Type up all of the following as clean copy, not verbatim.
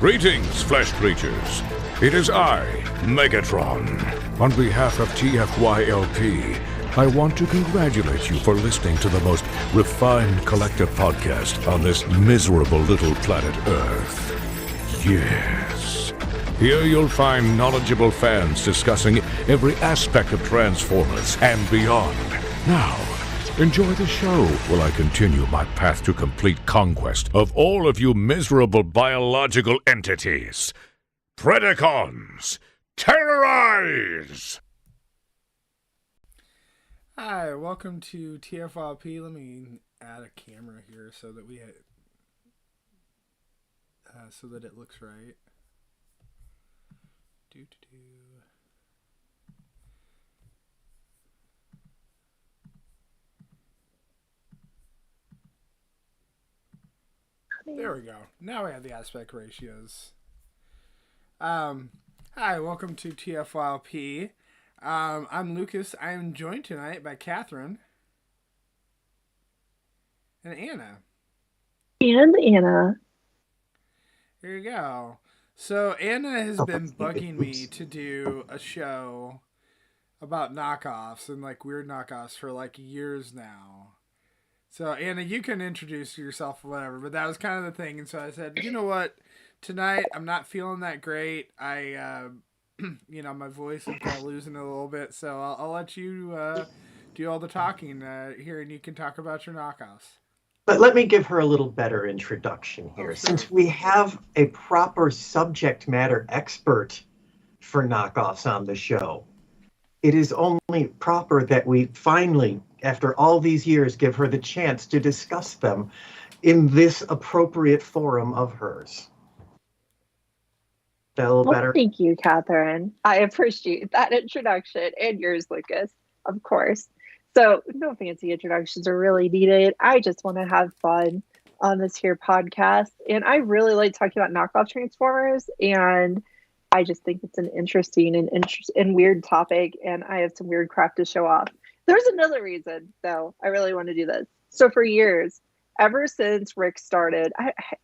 Greetings, flesh creatures. It is I, Megatron. On behalf of TFYLP, I want to congratulate you for listening to the most refined collective podcast on this miserable little planet Earth. Yes. Here you'll find knowledgeable fans discussing every aspect of Transformers and beyond. Now, enjoy the show while I continue my path to complete conquest of all of you miserable biological entities. Predacons, terrorize! Hi, welcome to TFYLP. Let me add a camera here so that so that it looks right. There we go. Now we have the aspect ratios. Hi, welcome to TFYLP. I'm Lucas. I am joined tonight by Catherine and Anna. And Anna. Here you go. So Anna has been bugging me to do a show about knockoffs and like weird knockoffs for like years now. So Anna, you can introduce yourself or whatever, but that was kind of the thing. And so I said, you know what? Tonight I'm not feeling that great. I my voice is kind of losing it a little bit, so I'll let you do all the talking here, and you can talk about your knockoffs. But let me give her a little better introduction here. Sure. Since we have a proper subject matter expert for knockoffs on the show, it is only proper that we finally, after all these years, give her the chance to discuss them in this appropriate forum of hers. That a little better? Thank you, Catherine. I appreciate that introduction, and yours, Lucas, of course. So no fancy introductions are really needed. I just want to have fun on this here podcast. And I really like talking about knockoff Transformers. And I just think it's an interesting and weird topic. And I have some weird crap to show off. There's another reason, though, I really want to do this. So for years, ever since Rick started,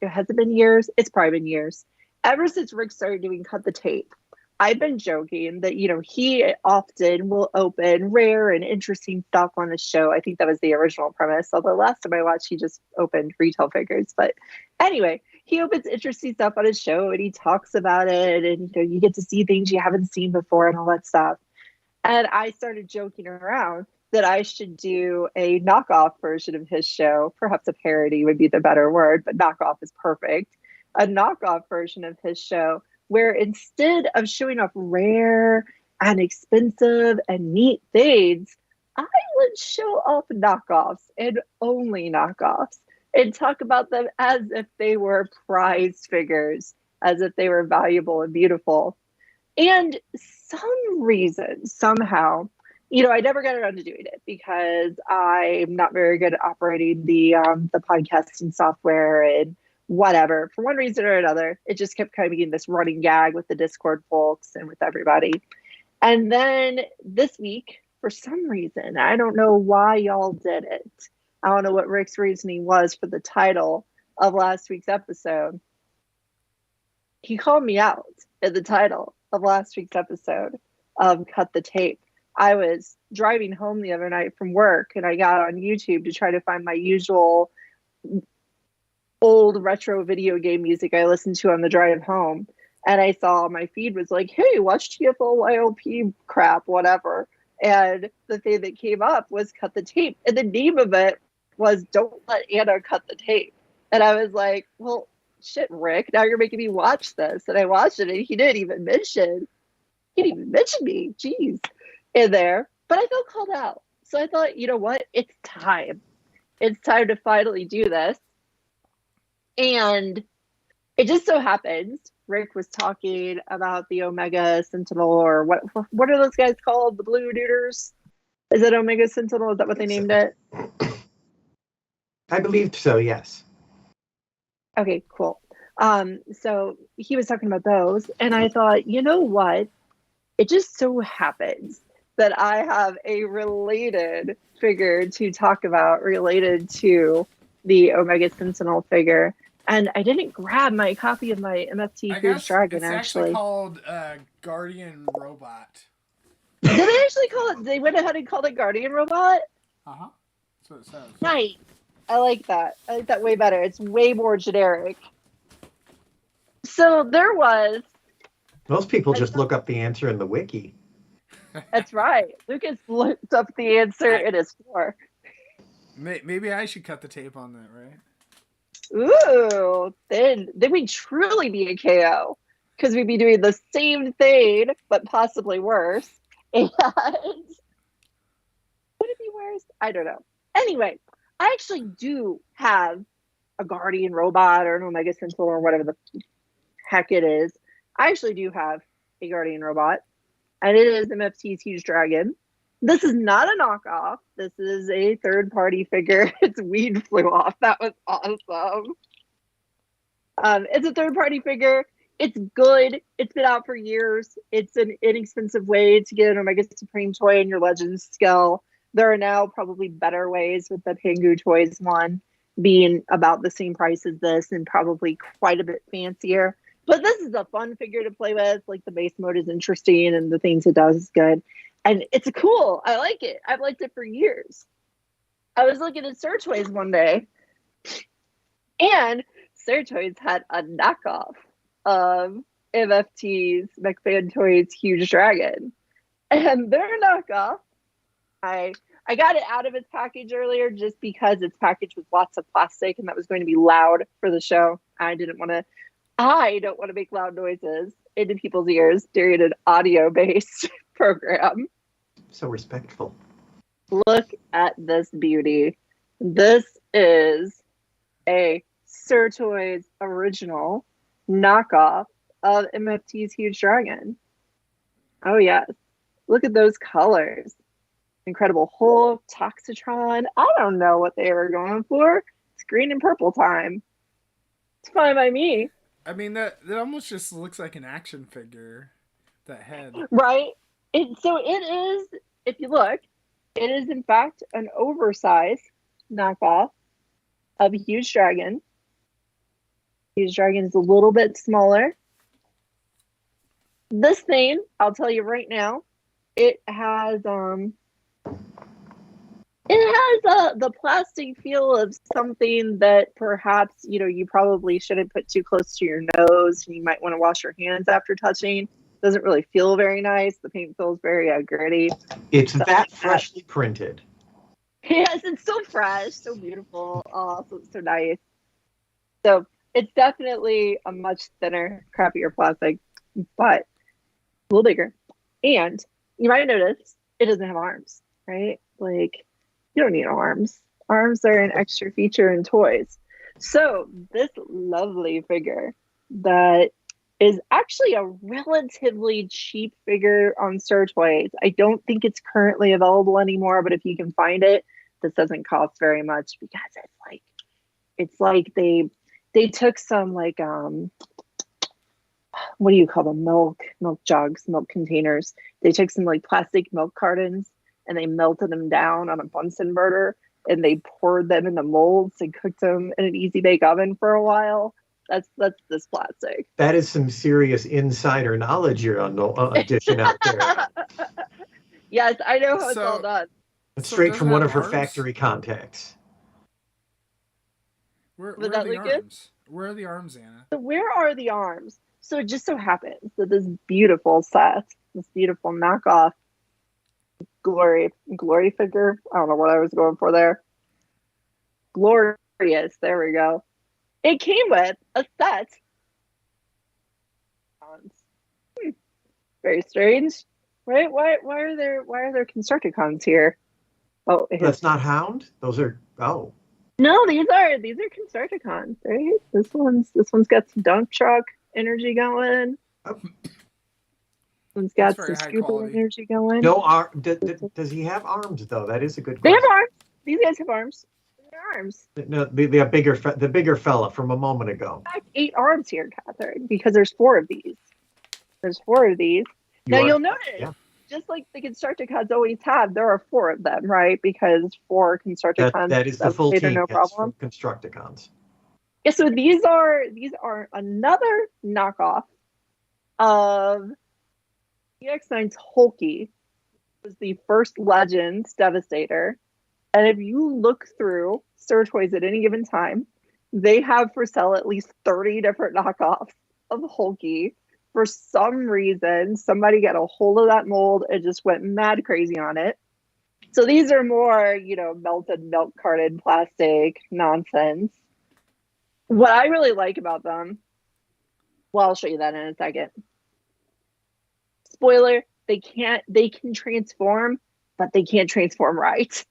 has it been years? It's probably been years. Ever since Rick started doing Cut the Tape, I've been joking that, he often will open rare and interesting stuff on the show. I think that was the original premise. Although last time I watched, he just opened retail figures. But anyway, he opens interesting stuff on his show and he talks about it. And, you get to see things you haven't seen before and all that stuff. And I started joking around that I should do a knockoff version of his show. Perhaps a parody would be the better word, but knockoff is perfect. A knockoff version of his show where instead of showing off rare and expensive and neat things, I would show off knockoffs and only knockoffs and talk about them as if they were prized figures, as if they were valuable and beautiful. And some reason, somehow, I never got around to doing it because I'm not very good at operating the podcasting software and whatever. For one reason or another, it just kept kind of being this running gag with the Discord folks and with everybody. And then this week, for some reason, I don't know why y'all did it. I don't know what Rick's reasoning was for the title of last week's episode. He called me out in the title of last week's episode of Cut the Tape. I was driving home the other night from work and I got on YouTube to try to find my usual old retro video game music I listened to on the drive home. And I saw my feed was like, hey, watch TFYLP crap, whatever. And the thing that came up was Cut the Tape. And the name of it was Don't Let Anna Cut the Tape. And I was like, well, shit, Rick, now you're making me watch this. And I watched it and he didn't even mention me, jeez, in there. But I felt called out. So I thought, you know what? It's time. It's time to finally do this. And it just so happens Rick was talking about the Omega Sentinel, or what are those guys called? The Blue Neuters? Is it Omega Sentinel? Is that what they named it? I believed so, yes. Okay, cool. So he was talking about those, and I thought, you know what? It just so happens that I have a related figure to talk about related to the Omega Sentinel figure. And I didn't grab my copy of my MFT I Huge guess Dragon, it's actually actually. called Guardian Robot. Did they actually call it? They went ahead and called it Guardian Robot? Uh-huh. That's what it says. Nice. I like that. I like that way better. It's way more generic. So there was... Most people just look up the answer in the wiki. That's right. Lucas looked up the answer in his floor. Maybe I should cut the tape on that, right? Ooh, then we'd truly be a KO because we'd be doing the same thing, but possibly worse. And would it be worse? I don't know. Anyway, I actually do have a Guardian Robot or an Omega Sentinel or whatever the heck it is. I actually do have a Guardian Robot, and it is MFT's Huge Dragon. This is not a knockoff. This is a third-party figure. Its weed flew off. That was awesome. It's a third-party figure. It's good. It's been out for years. It's an inexpensive way to get an Omega Supreme toy in your Legends skill. There are now probably better ways, with the Pengu Toys one being about the same price as this and probably quite a bit fancier. But this is a fun figure to play with. Like, the base mode is interesting and the things it does is good. And it's cool. I like it. I've liked it for years. I was looking at Sir Toys one day, and Sir Toys had a knockoff of MFT's McFan Toys Huge Dragon. And their knockoff, I got it out of its package earlier just because its package was lots of plastic and that was going to be loud for the show. I don't want to make loud noises into people's ears during an audio-based program. So respectful. Look at this beauty. This is a Sir Toys original knockoff of MFT's Huge Dragon. Oh yes. Look at those colors. Incredible Hulk, Toxitron. I don't know what they were going for. It's green and purple time. It's fine by me. I mean, that almost just looks like an action figure. That head. Right? So it is, if you look, it is in fact an oversized knockoff of Huge Dragon. Huge Dragon is a little bit smaller. This thing, I'll tell you right now, it has the plastic feel of something that perhaps, you probably shouldn't put too close to your nose. You might want to wash your hands after touching. Doesn't really feel very nice. The paint feels very gritty. It's that freshly printed. Yes, it's so fresh, so beautiful. Oh, so nice. So it's definitely a much thinner, crappier plastic, but a little bigger. And you might notice it doesn't have arms, right? Like, you don't need arms. Arms are an extra feature in toys. So this lovely figure that is actually a relatively cheap figure on Sir Toys. I don't think it's currently available anymore, but if you can find it, this doesn't cost very much because it's like they took some what do you call them? Milk jugs, milk containers. They took some plastic milk cartons and they melted them down on a Bunsen burner and they poured them in the molds and cooked them in an easy bake oven for a while. That's this plastic. That is some serious insider knowledge you're dishing out there. Yes, I know how it's all done. It's straight from one of her factory contacts. Where are the arms? Where are the arms, Anna? So where are the arms? So it just so happens that this beautiful set, this beautiful knockoff glory figure. I don't know what I was going for there. Glorious. There we go. It came with a set. Very strange, right? Why are there Constructicons here? Oh, that's not Hound. Those are No, these are Constructicons, right? This one's got some dump truck energy going. Oh. One's got some scuba energy going. No, does he have arms though? That is a good question. They have arms. These guys have arms. Arms. No, the bigger fella from a moment ago. In fact, 8 arms here, Catherine, because there's 4 of these. You'll notice, just like the Constructicons always have, there are 4 of them, right? Because 4 Constructicons. That is the full team. No problem. Constructicons. Yeah, so these are another knockoff of EX9's Hulky. It was the first Legends Devastator. And if you look through Star Toys at any given time, they have for sale at least 30 different knockoffs of Hulky. For some reason, somebody got a hold of that mold and just went mad crazy on it. So these are more, melted milk carton plastic nonsense. What I really like about them, well, I'll show you that in a second. Spoiler, they can transform, but they can't transform right.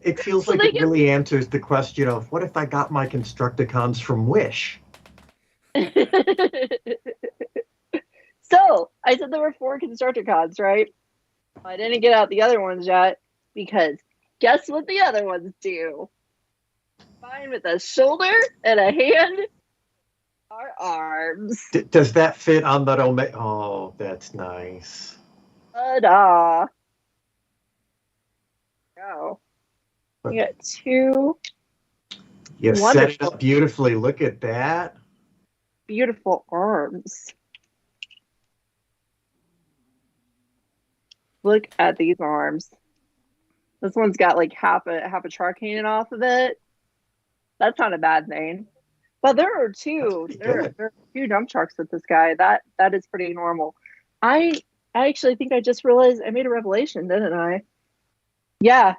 It feels like it really answers the question of, what if I got my Constructicons from Wish? So, I said there were 4 Constructicons, right? I didn't get out the other ones yet, because guess what the other ones do? Fine with a shoulder and a hand are arms. Does that fit on that Omega? Oh, that's nice. Ta-da! Go. You got 2 You set it up beautifully. Look at that. Beautiful arms. Look at these arms. This one's got like half a truck hanging off of it. That's not a bad thing. But there are 2 dump trucks with this guy. That is pretty normal. I actually think I just realized I made a revelation, didn't I? Yeah.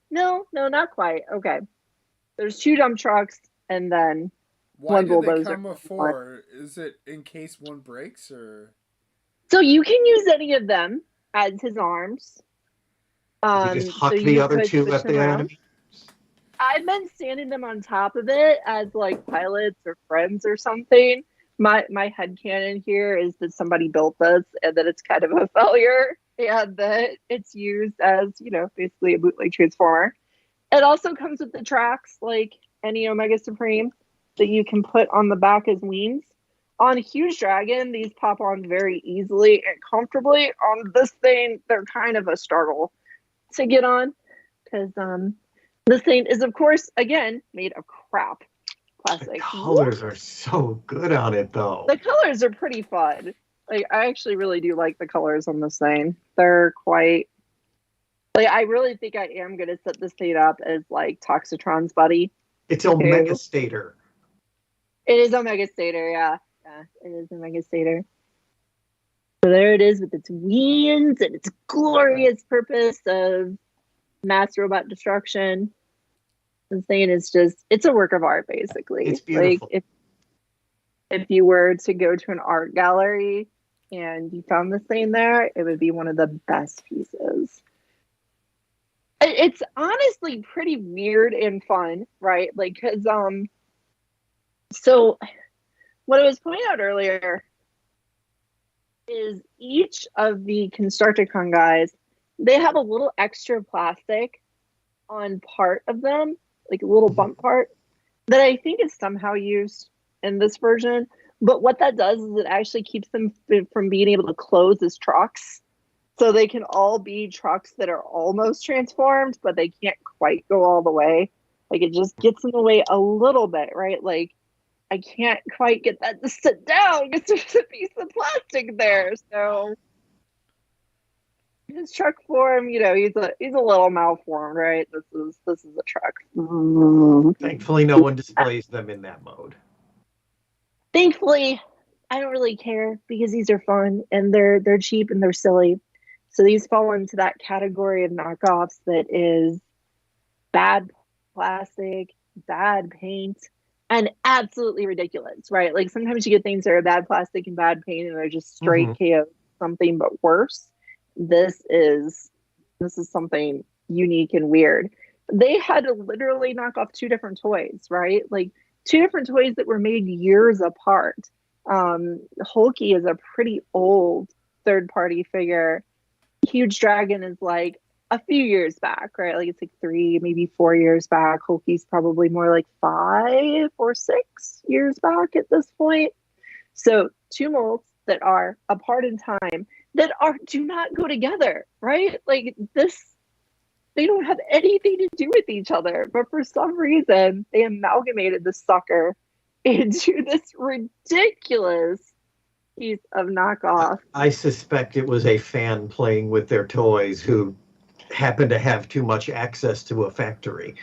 No, not quite. Okay. There's 2 dump trucks and then Why one did bulldozer. they come with 4? Is it in case one breaks, or? So you can use any of them as his arms. You just huck the other 2 at the enemy. I've been standing them on top of it as like pilots or friends or something. My headcanon here is that somebody built this and that it's kind of a failure and that it's used as, basically a bootleg transformer. It also comes with the tracks like any Omega Supreme that you can put on the back as wings. On Huge Dragon, these pop on very easily and comfortably. On this thing, they're kind of a struggle to get on because this thing is, of course, again, made of crap plastic. The colors are so good on it, though. The colors are pretty fun. Like, I actually really do like the colors on this thing. They're quite... Like, I really think I am going to set this thing up as, like, Toxitron's buddy. It's Omega Stator. It is Omega Stator, yeah. Yeah, it is Omega Stator. So there it is with its wings and its glorious purpose of mass robot destruction. This thing is it's a work of art, basically. It's beautiful. Like, if you were to go to an art gallery and you found this thing there, it would be one of the best pieces. It's honestly pretty weird and fun, right? Like, because, so what I was pointing out earlier is each of the Constructicon guys, they have a little extra plastic on part of them, like a little bump part, that I think is somehow used in this version. But what that does is it actually keeps them from being able to close as trucks. So they can all be trucks that are almost transformed, but they can't quite go all the way. Like, it just gets in the way a little bit, right? Like, I can't quite get that to sit down because there's a piece of plastic there. So his truck form, he's a little malformed, right? This is a truck. Thankfully, no one displays them in that mode. Thankfully, I don't really care because these are fun and they're cheap and they're silly. So these fall into that category of knockoffs that is bad plastic, bad paint, and absolutely ridiculous, right? Like, sometimes you get things that are bad plastic and bad paint and they're just straight KO, something but worse. This is something unique and weird. They had to literally knock off 2 different toys, right? Like, 2 different toys that were made years apart. Hulky is a pretty old third-party figure. Huge Dragon is like a few years back, right? Like, it's like 3, maybe 4 years back. Hulky's probably more like 5 or 6 years back at this point. So 2 molds that are apart in time that do not go together, right? Like, this They don't have anything to do with each other, but for some reason, they amalgamated the sucker into this ridiculous piece of knockoff. I suspect it was a fan playing with their toys who happened to have too much access to a factory.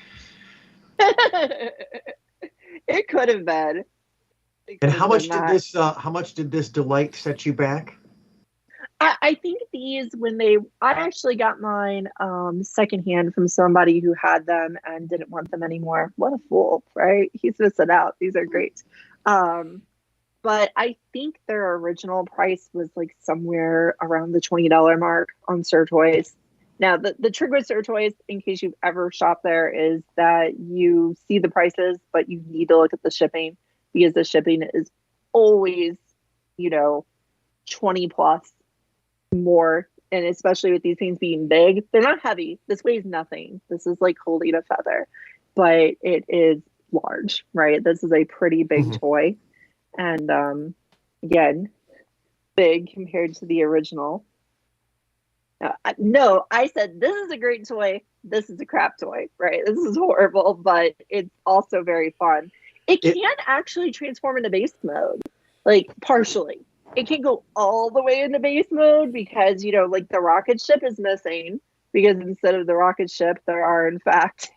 It could have been. And how much did this delight set you back? I think these, I actually got mine secondhand from somebody who had them and didn't want them anymore. What a fool, right? He's missing out. These are great. But I think their original price was like somewhere around the $20 mark on Sir Toys. Now, the trick with Sir Toys, in case you've ever shopped there, is that you see the prices, but you need to look at the shipping, because the shipping is always, 20 plus more. And especially with these things being big, they're not heavy. This weighs nothing. This is like holding a feather, but it is large, right? This is a pretty big toy. And again, big compared to the original. No, I said this is a great toy. This is a crap toy, right? This is horrible, but it's also very fun. It can actually transform into base mode, like partially. It can go all the way into base mode because, like the rocket ship is missing, because instead of the rocket ship, there are in fact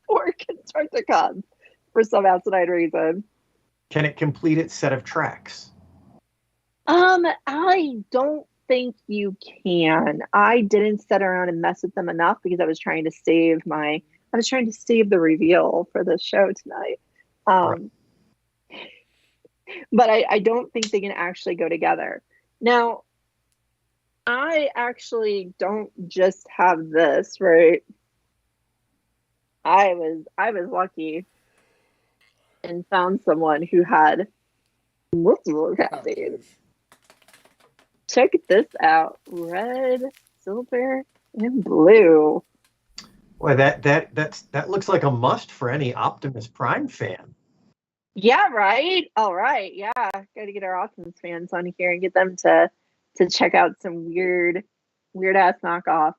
4 Constructicons for some asinine reason. Can it complete its set of tracks? I don't think you can. I didn't sit around and mess with them enough because I was trying to save the reveal for the show tonight. Right. But I don't think they can actually go together. Now, I actually don't just have this, right? I was lucky and found someone who had multiple copies. Check this out. Red, silver, and blue. Boy, that looks like a must for any Optimus Prime fan. Yeah, right. All right. Yeah. Got to get our Optimus fans on here and get them to check out some weird ass knockoff.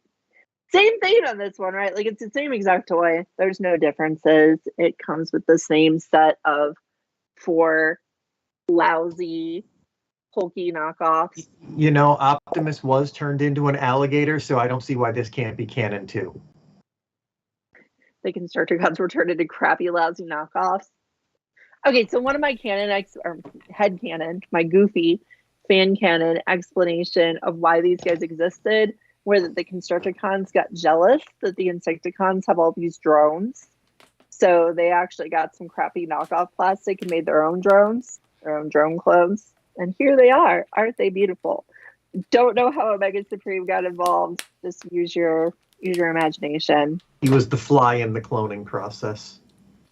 Same thing on this one, right? Like it's the same exact toy. There's no differences. It comes with the same set of 4 lousy, hulky knockoffs. Optimus was turned into an alligator, so I don't see why this can't be canon too. The Constructicons were turned into crappy, lousy knockoffs. Okay, so one of my head canon, my goofy fan canon explanation of why these guys existed, were that the Constructicons got jealous that the Insecticons have all these drones. So they actually got some crappy knockoff plastic and made their own drones, their own drone clones. And here they are. Aren't they beautiful? Don't know how Omega Supreme got involved. Just use your imagination. He was the fly in the cloning process.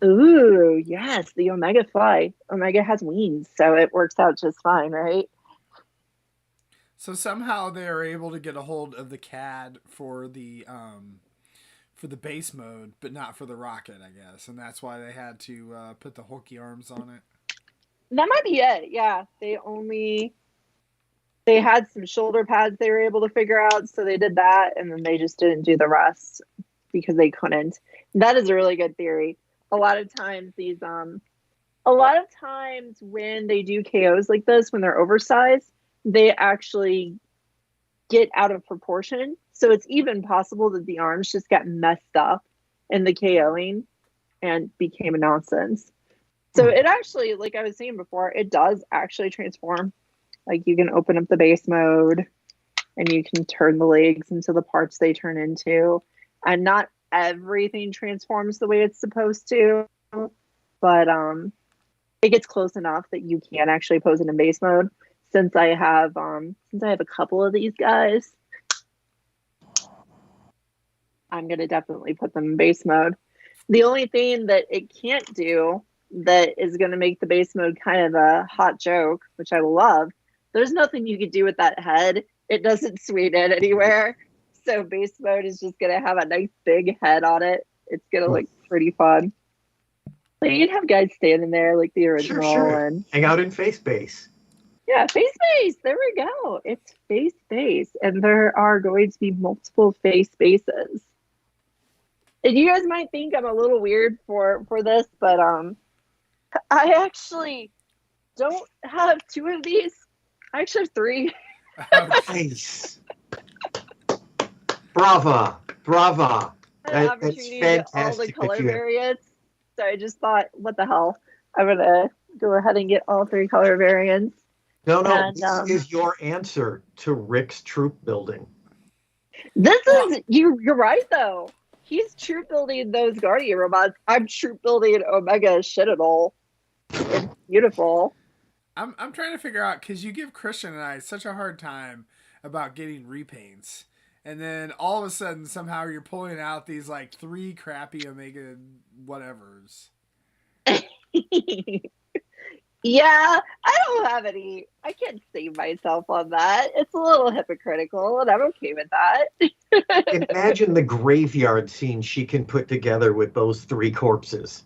Ooh, yes, the Omega fly. Omega has wings, so it works out just fine, right? So somehow they are able to get a hold of the CAD for the base mode, but not for the rocket, I guess, and that's why they had to put the hulky arms on it. That might be it. Yeah, they had some shoulder pads they were able to figure out, so they did that, and then they just didn't do the rest because they couldn't. That is a really good theory. A lot of times when they do KOs like this, when they're oversized, they actually get out of proportion. So it's even possible that the arms just got messed up in the KOing and became a nonsense. So it actually, like I was saying before, it does actually transform. Like you can open up the base mode and you can turn the legs into the parts they turn into. And not everything transforms the way it's supposed to, but it gets close enough that you can actually pose it in base mode. Since I have a couple of these guys, I'm gonna definitely put them in base mode. The only thing that it can't do that is gonna make the base mode kind of a hot joke, which I love, there's nothing you could do with that head. It doesn't swing in anywhere. So base mode is just going to have a nice big head on it. It's going to look pretty fun. Like you'd have guys standing there like the original. Sure. And hang out in face base. Yeah, face base. There we go. It's face base. And there are going to be multiple face bases. And you guys might think I'm a little weird for this, but I actually don't have two of these. I actually have three. Nice. Brava. An That's opportunity to get all the fantastic that color you have. variants. So I just thought, what the hell? I'm gonna go ahead and get all three color variants. No, And, this is your answer to Rick's troop building. This is you're right though. He's troop building those Guardian robots. I'm troop building Omega Shitadol. It's beautiful. I'm trying to figure out, because you give Christian and I such a hard time about getting repaints, and then all of a sudden somehow you're pulling out these like 3 crappy Omega whatevers. Yeah, I don't have any. I can't save myself on that. It's a little hypocritical, and I'm okay with that. Imagine the graveyard scene she can put together with those 3 corpses.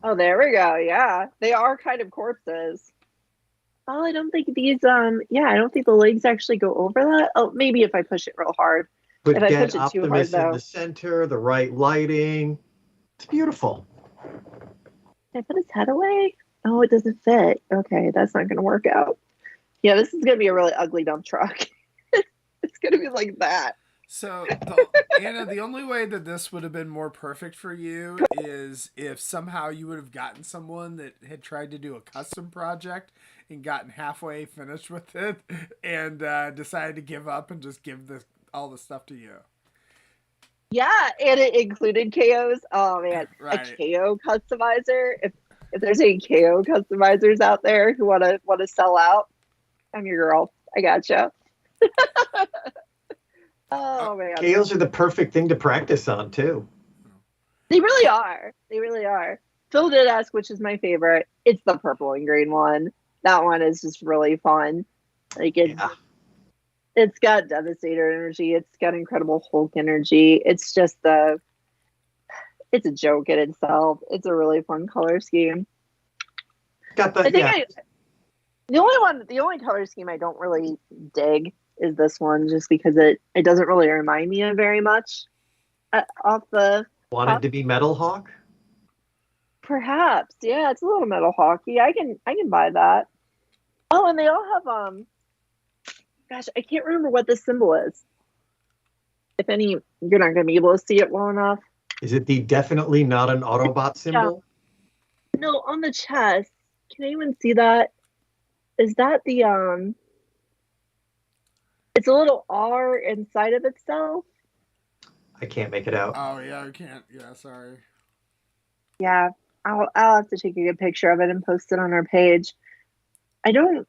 Oh, there we go. Yeah, they are kind of corpses. Oh, I don't think these. Yeah, I don't think the legs actually go over that. Oh, maybe if I push it real hard. Put If I Dead push it too hard, Optimus in though. the center, the right lighting. It's beautiful. Can I put his head away? Oh, it doesn't fit. Okay, that's not going to work out. Yeah, this is going to be a really ugly dump truck. It's going to be like that. So, Anna, the only way that this would have been more perfect for you is if somehow you would have gotten someone that had tried to do a custom project and gotten halfway finished with it and decided to give up and just give all the stuff to you. Yeah, and it included KOs. Oh man, Right. A KO customizer. If there's any KO customizers out there who want to sell out, I'm your girl. I gotcha. Oh man, KOs are the perfect thing to practice on too. they really are. They really are. Phil did ask which is my favorite. It's the purple and green one. That one is just really fun. Like it's got Devastator energy. It's got Incredible Hulk energy. It's just it's a joke in itself. It's a really fun color scheme. Got the, I think the only color scheme I don't really dig is this one, just because it doesn't really remind me of very much off the Wanted to be Metal Hawk? perhaps. Yeah, it's a little Metal Hockey. I can buy that. Oh, and they all have gosh, I can't remember what this symbol is. If any, you're not going to be able to see it well enough. Is it the definitely not an Autobot symbol? No, on the chest. Can anyone see that? Is that the it's a little R inside of itself. I can't make it out. Oh, yeah, I can't. Yeah, sorry. Yeah, I'll have to take a good picture of it and post it on our page. I don't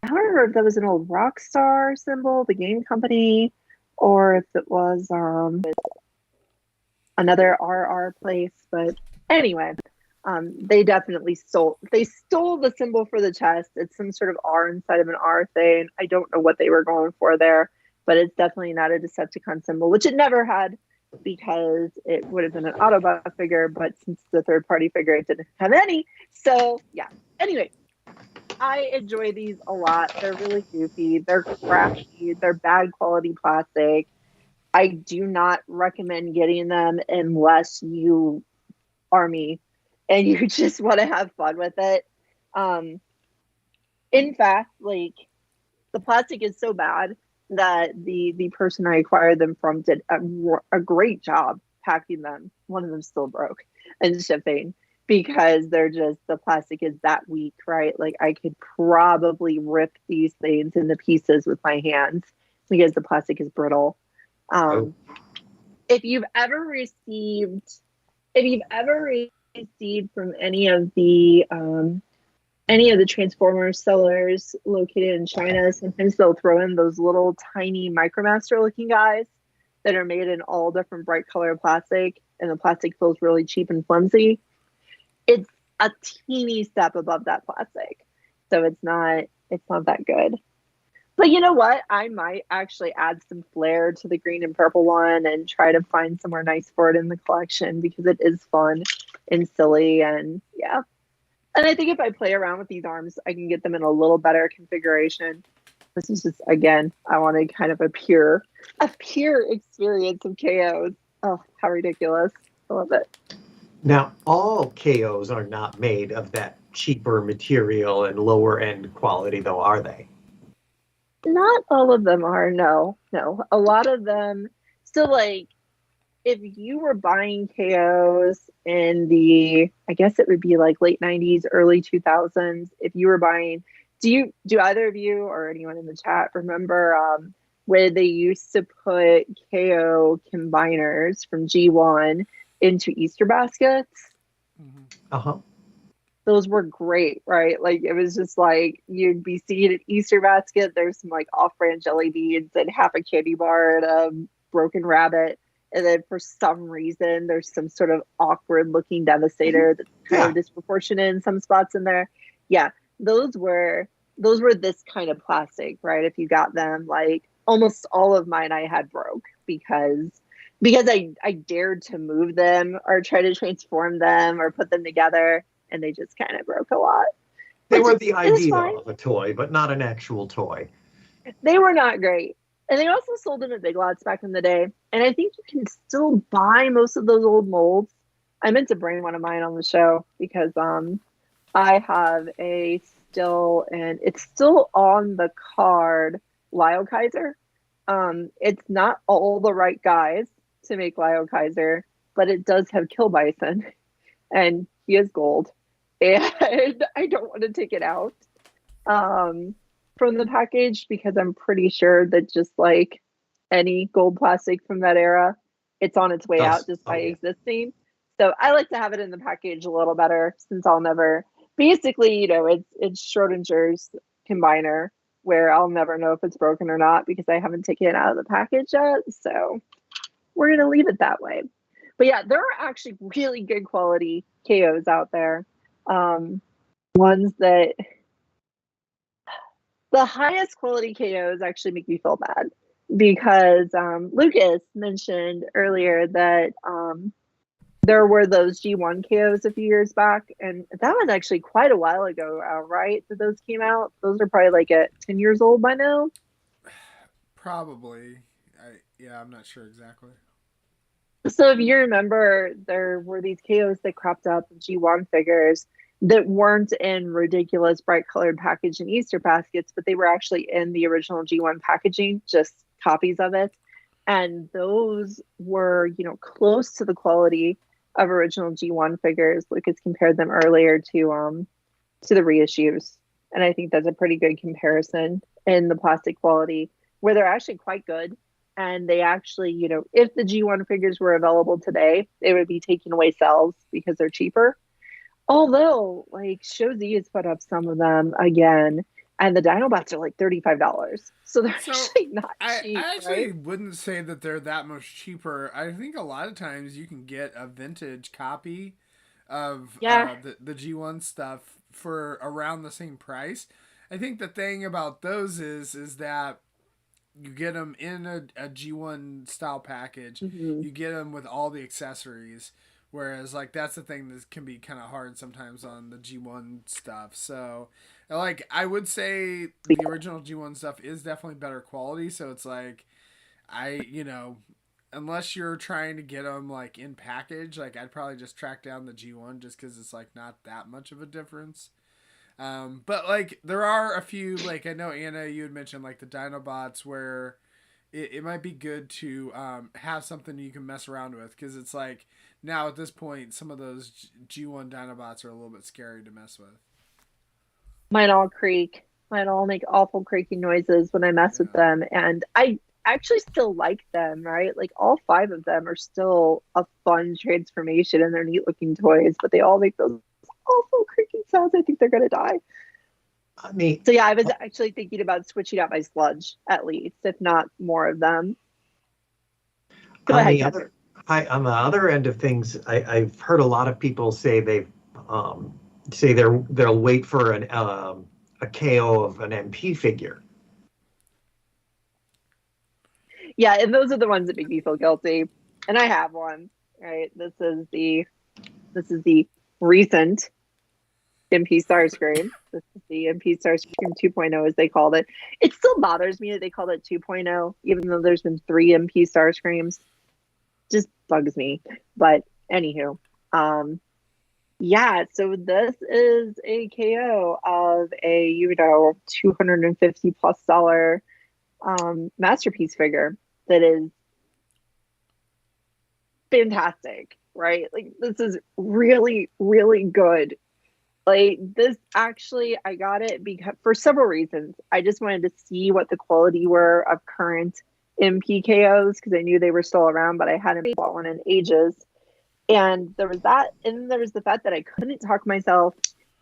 remember if that was an old Rockstar symbol, the game company, or if it was another RR place. But anyway, they definitely stole the symbol for the chest. It's some sort of R inside of an R thing. I don't know what they were going for there, but it's definitely not a Decepticon symbol, which it never had, because it would have been an Autobot figure, but since the third-party figure, it didn't have any. So yeah. Anyway, I enjoy these a lot. They're really goofy. They're crafty. They're bad quality plastic. I do not recommend getting them unless you are me and you just want to have fun with it. In fact, like, the plastic is so bad that the person I acquired them from did a great job packing them. One of them still broke and shipping, because the plastic is that weak, right? Like, I could probably rip these things into pieces with my hands because the plastic is brittle. If you've ever received from any of the Transformers sellers located in China, sometimes they'll throw in those little tiny Micromaster looking guys that are made in all different bright color plastic, and the plastic feels really cheap and flimsy. It's a teeny step above that plastic, so it's not that good. But you know what? I might actually add some flair to the green and purple one and try to find somewhere nice for it in the collection, because it is fun and silly, and yeah. And I think if I play around with these arms, I can get them in a little better configuration. This is just, again, I wanted kind of a pure experience of KOs. Oh, how ridiculous. I love it. Now, all KOs are not made of that cheaper material and lower end quality, though, are they? Not all of them are, no. A lot of them, so like, if you were buying KOs in the, I guess it would be like late 90s, early 2000s, if you were buying, do either of you or anyone in the chat remember where they used to put KO combiners from G1 into Easter baskets? Mm-hmm. Uh-huh. Those were great, right? Like it was just like you'd be seeing an Easter basket. There's some like off-brand jelly beans and half a candy bar and a broken rabbit. And then for some reason, there's some sort of awkward looking devastator that's kind of disproportionate in some spots in there. Yeah, those were this kind of plastic, right? If you got them, like almost all of mine I had broke because I dared to move them or try to transform them or put them together, and they just kind of broke a lot. They were the idea of a toy, but not an actual toy. They were not great. And they also sold them at Big Lots back in the day. And I think you can still buy most of those old molds. I meant to bring one of mine on the show because I have a still, and it's still on the card, Lyle Kaiser. It's not all the right guys to make Lyle Kaiser, but it does have Kill Bison. And he is gold. And I don't want to take it out from the package because I'm pretty sure that just like any gold plastic from that era, it's on its way out just by existing. So I like to have it in the package a little better since I'll never, basically, you know, it's Schrodinger's combiner where I'll never know if it's broken or not because I haven't taken it out of the package yet. So we're going to leave it that way. But yeah, there are actually really good quality KOs out there. Ones that the highest quality KOs actually make me feel bad because Lucas mentioned earlier that there were those G1 KOs a few years back, and that was actually quite a while ago, right? That those came out. Those are probably like at 10 years old by now. Probably. I'm not sure exactly. So if you remember, there were these KOs that cropped up in G1 figures that weren't in ridiculous bright colored packaging Easter baskets, but they were actually in the original G1 packaging, just copies of it. And those were, you know, close to the quality of original G1 figures. Lucas compared them earlier to the reissues. And I think that's a pretty good comparison in the plastic quality, where they're actually quite good. And they actually, you know, if the G1 figures were available today, they would be taking away sales because they're cheaper. Although, like, Shozi has put up some of them again, and the Dinobots are like $35. So they're actually not cheap. I actually wouldn't say that they're that much cheaper. I think a lot of times you can get a vintage copy of the G1 stuff for around the same price. I think the thing about those is that you get them in a G1 style package. Mm-hmm. You get them with all the accessories. Whereas, like, that's the thing that can be kind of hard sometimes on the G1 stuff. So, like, I would say the original G1 stuff is definitely better quality. So it's like, unless you're trying to get them, like, in package, like, I'd probably just track down the G1 just because it's, like, not that much of a difference. But, like, there are a few, like, I know, Anna, you had mentioned, like, the Dinobots where it might be good to have something you can mess around with because it's like, now at this point, some of those G1 Dinobots are a little bit scary to mess with. Mine all creak. Mine all make awful creaking noises when I mess with them. And I actually still like them, right? Like all 5 of them are still a fun transformation and they're neat looking toys, but they all make those awful creaking sounds. I think they're going to die. So yeah, I was actually thinking about switching out my sludge at least, if not more of them. On the other end of things, I've heard a lot of people say they'll wait for a KO of an MP figure. Yeah, and those are the ones that make me feel guilty. And I have one, right? This is the recent MP Starscream. This is the MP Starscream 2.0, as they called it. It still bothers me that they called it 2.0, even though there's been 3 MP Starscreams. Just bugs me. But anywho, yeah, so this is a KO of a, $250 plus masterpiece figure that is fantastic, right? Like, this is really, really good. Like, this actually, I got it because for several reasons. I just wanted to see what the quality were of current MPKOs because I knew they were still around, but I hadn't bought one in ages. And there was that, and then there was the fact that I couldn't talk myself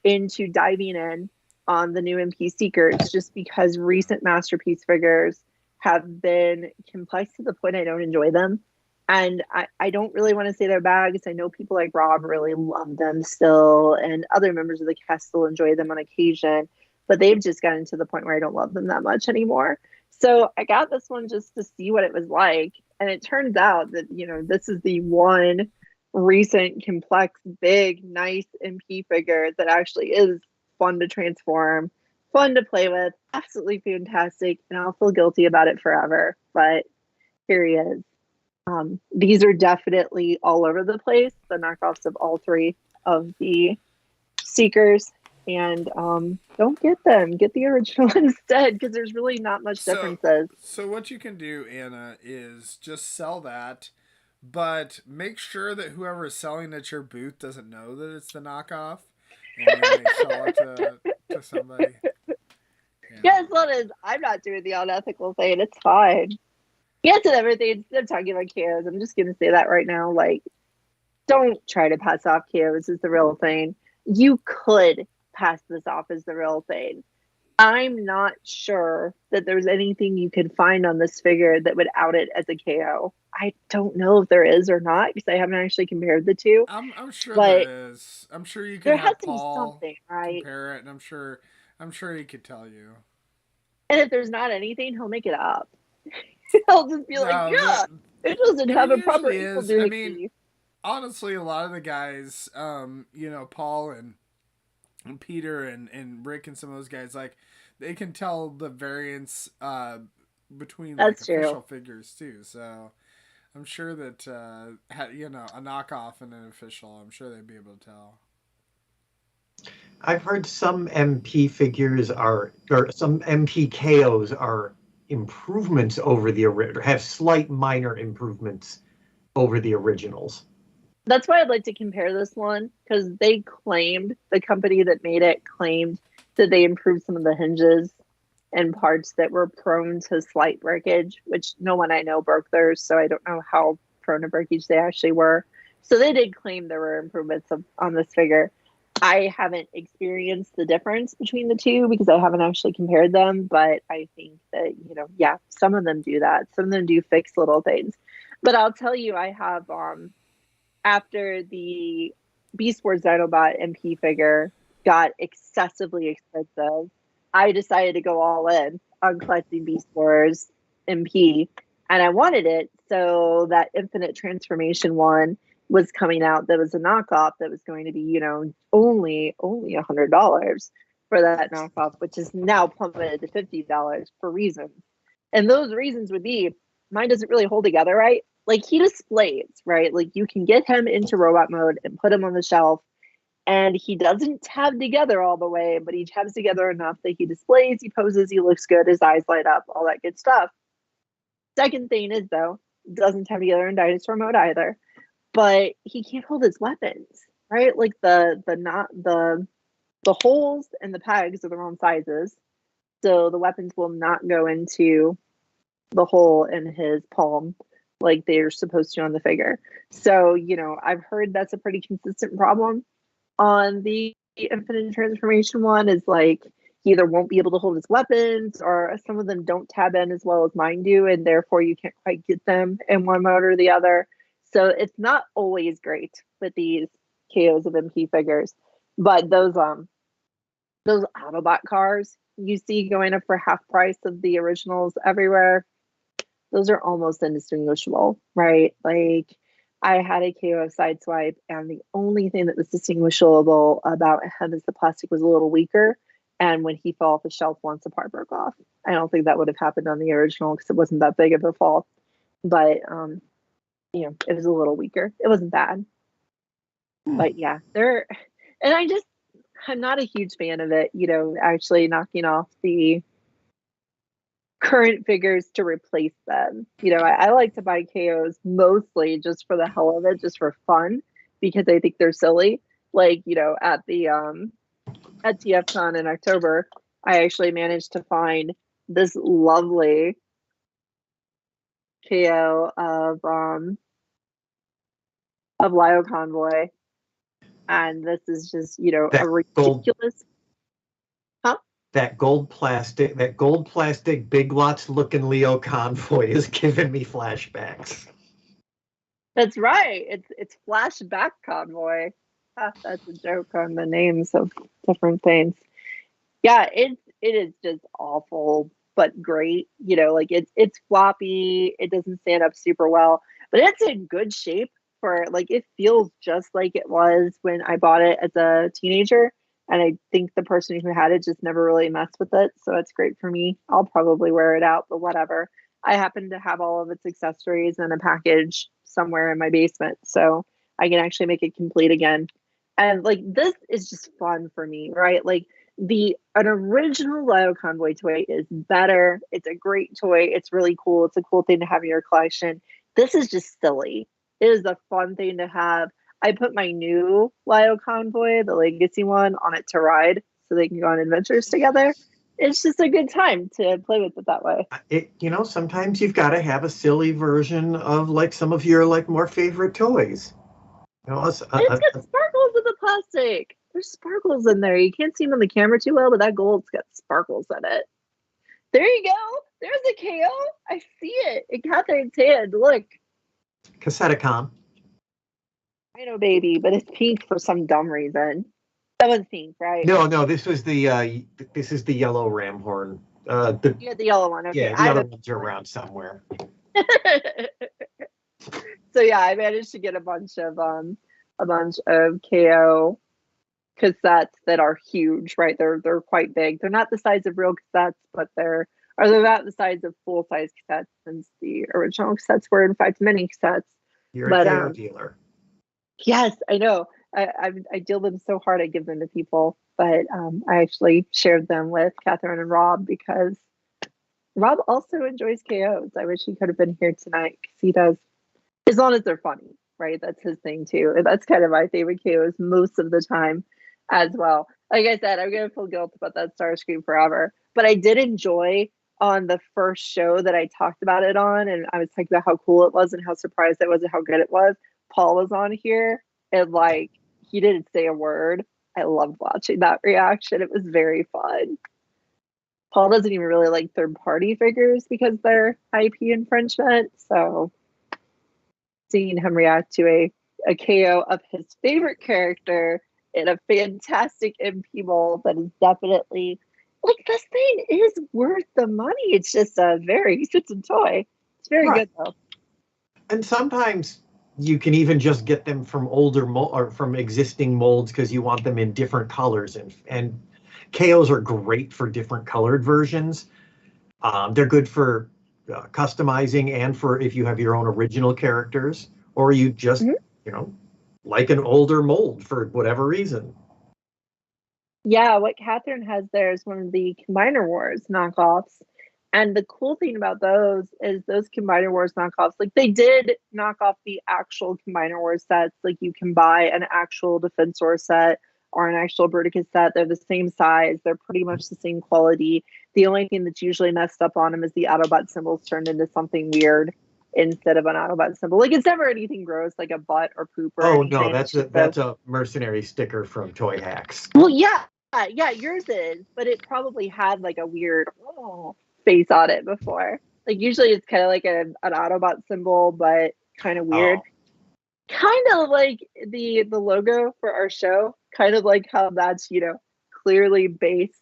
into diving in on the new MP Seekers just because recent masterpiece figures have been complex to the point I don't enjoy them. And I don't really want to say they're bad because I know people like Rob really love them still, and other members of the cast still enjoy them on occasion, but they've just gotten to the point where I don't love them that much anymore. So I got this one just to see what it was like. And it turns out that, this is the one recent, complex, big, nice MP figure that actually is fun to transform, fun to play with, absolutely fantastic, and I'll feel guilty about it forever. But here he is. These are definitely all over the place, the knockoffs of all three of the Seekers. And don't get them. Get the original instead, because there's really not much differences. So what you can do, Anna, is just sell that, but make sure that whoever is selling at your booth doesn't know that it's the knockoff, and then they sell it to somebody. Yeah. Yes, that is. I'm not doing the unethical thing. It's fine. Yes, and everything. Instead of talking about KOs, I'm just going to say that right now. Like, don't try to pass off KOs as the real thing. You could pass this off as the real thing. I'm not sure that there's anything you could find on this figure that would out it as a KO. I don't know if there is or not because I haven't actually compared the two. I'm sure there is. I'm sure you can have Paul right? compare it, and I'm sure he could tell you. And if there's not anything, he'll make it up. He'll just be like, yeah, it doesn't have a proper equal doohickey. I mean, honestly, a lot of the guys, Paul and Peter and Rick and some of those guys, like, they can tell the variance between official figures too. So I'm sure that a knockoff and an official, I'm sure they'd be able to tell. I've heard some MP figures or some MP KOs are improvements over the original, have slight minor improvements over the originals. That's why I'd like to compare this one, because the company that made it claimed that they improved some of the hinges and parts that were prone to slight breakage, which no one I know broke theirs, so I don't know how prone to breakage they actually were. So they did claim there were improvements on this figure. I haven't experienced the difference between the two because I haven't actually compared them, but I think that, some of them do that. Some of them do fix little things. But I'll tell you, I have, after the Beast Wars Dinobot MP figure got excessively expensive, I decided to go all in on collecting Beast Wars MP, and I wanted it so that Infinite Transformation one was coming out that was a knockoff that was going to be, only $100 for that knockoff, which is now plummeted to $50 for reasons. And those reasons would be, mine doesn't really hold together right. Like, he displays, right? Like, you can get him into robot mode and put him on the shelf, and he doesn't tab together all the way, but he tabs together enough that he displays, he poses, he looks good, his eyes light up, all that good stuff. Second thing is, though, doesn't tab together in dinosaur mode either, but he can't hold his weapons, right? Like, the holes and the pegs are the wrong sizes, so the weapons will not go into the hole in his palm like they're supposed to on the figure. So, I've heard that's a pretty consistent problem on the Infinite Transformation one, is like he either won't be able to hold his weapons, or some of them don't tab in as well as mine do, and therefore you can't quite get them in one mode or the other. So it's not always great with these KOs of MP figures. But those Autobot cars you see going up for half price of the originals everywhere, those are almost indistinguishable, right? Like, I had a KO of Sideswipe, and the only thing that was distinguishable about him is the plastic was a little weaker, and when he fell off the shelf once, the part broke off. I don't think that would have happened on the original because it wasn't that big of a fall. But it was a little weaker. It wasn't bad. But yeah, I'm not a huge fan of it, actually knocking off the current figures to replace them. I like to buy KOs mostly just for the hell of it, just for fun, because I think they're silly. Like, at the at TFCon in October, I actually managed to find this lovely KO of Lio Convoy. And this is just, a ridiculous that gold plastic Big Lots looking Leo Convoy is giving me flashbacks. That's right. It's Flashback Convoy. That's a joke on the names of different things. Yeah, it is just awful, but great. Like it's floppy. It doesn't stand up super well, but it's in good shape for, like, it feels just like it was when I bought it as a teenager. And I think the person who had it just never really messed with it. So it's great for me. I'll probably wear it out, but whatever. I happen to have all of its accessories in a package somewhere in my basement, so I can actually make it complete again. And like, this is just fun for me, right? Like, an original Lio Convoy toy is better. It's a great toy. It's really cool. It's a cool thing to have in your collection. This is just silly. It is a fun thing to have. I put my new Lio Convoy, the Legacy one, on it to ride so they can go on adventures together. It's just a good time to play with it that way. Sometimes you've got to have a silly version of like some of your like more favorite toys. It's got sparkles in the plastic. There's sparkles in there. You can't see them on the camera too well, but that gold's got sparkles in it. There you go. There's a KO. I see it in Catherine's hand. Look. Cassetticon. I know, baby, but it's pink for some dumb reason. That one's pink, right? No, this is the yellow ram horn. The yellow one. Okay. Yeah, the other ones are around somewhere. So yeah, I managed to get a bunch of KO cassettes that are huge, right? They're quite big. They're not the size of real cassettes, but they're about the size of full size cassettes, since the original cassettes were in fact mini cassettes. You're a KO dealer. Yes, I know. I deal them so hard. I give them to people, but I actually shared them with Catherine and Rob because Rob also enjoys KOs. I wish he could have been here tonight because he does, as long as they're funny, right? That's his thing too. And that's kind of my favorite KOs most of the time as well. Like I said, I'm gonna feel guilt about that Starscream forever, but I did enjoy on the first show that I talked about it on, and I was talking about how cool it was and how surprised I was at how good it was. Paul was on here, and like, he didn't say a word. I loved watching that reaction. It was very fun. Paul doesn't even really like third-party figures because they're IP infringement. So seeing him react to a KO of his favorite character in a fantastic MP mold that is definitely, like, this thing is worth the money. It's just a very expensive toy. It's very good though. And sometimes you can even just get them from older or from existing molds because you want them in different colors, and KOs are great for different colored versions. They're good for customizing and for if you have your own original characters, or you just like an older mold for whatever reason. Yeah, what Catherine has there is one of the Combiner Wars knockoffs. And the cool thing about those is those Combiner Wars knockoffs, like, they did knock off the actual Combiner Wars sets. Like, you can buy an actual Defensor set or an actual Bruticus set. They're the same size. They're pretty much the same quality. The only thing that's usually messed up on them is the Autobot symbols turned into something weird instead of an Autobot symbol. Like, it's never anything gross, like a butt or poop or anything. No, that's a mercenary sticker from Toy Hacks. Well, yeah, yours is, but it probably had like a weird face on it before. Like, usually it's kind of like an Autobot symbol, but kind of weird. Kind of like the logo for our show, kind of like how that's, clearly based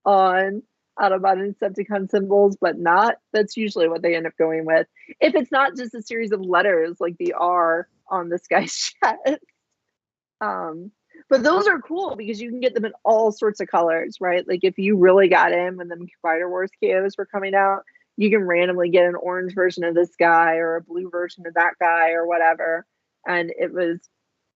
on Autobot and Decepticon symbols, but not. That's usually what they end up going with. If it's not just a series of letters like the R on this guy's chest. But those are cool because you can get them in all sorts of colors, right? Like, if you really got in when the Combiner Wars KOs were coming out, you can randomly get an orange version of this guy or a blue version of that guy or whatever. And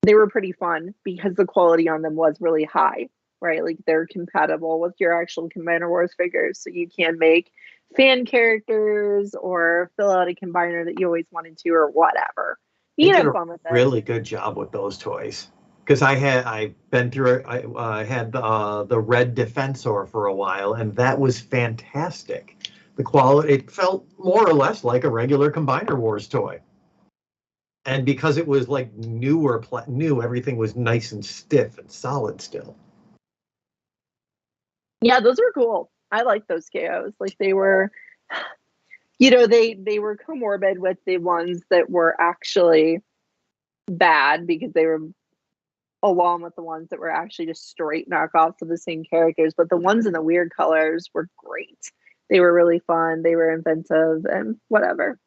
they were pretty fun because the quality on them was really high, right? Like they're compatible with your actual Combiner Wars figures. So you can make fan characters or fill out a combiner that you always wanted to or whatever. You can have fun with it. Really good job with those toys. Because I've been through it. I had the red Defensor for a while, and that was fantastic. The quality, it felt more or less like a regular Combiner Wars toy. And because it was like new, everything was nice and stiff and solid still. Yeah, those were cool. I like those KOs. Like they were, they were comorbid with the ones that were actually bad because they were along with the ones that were actually just straight knockoffs of the same characters. But the ones in the weird colors were great. They were really fun. They were inventive and whatever.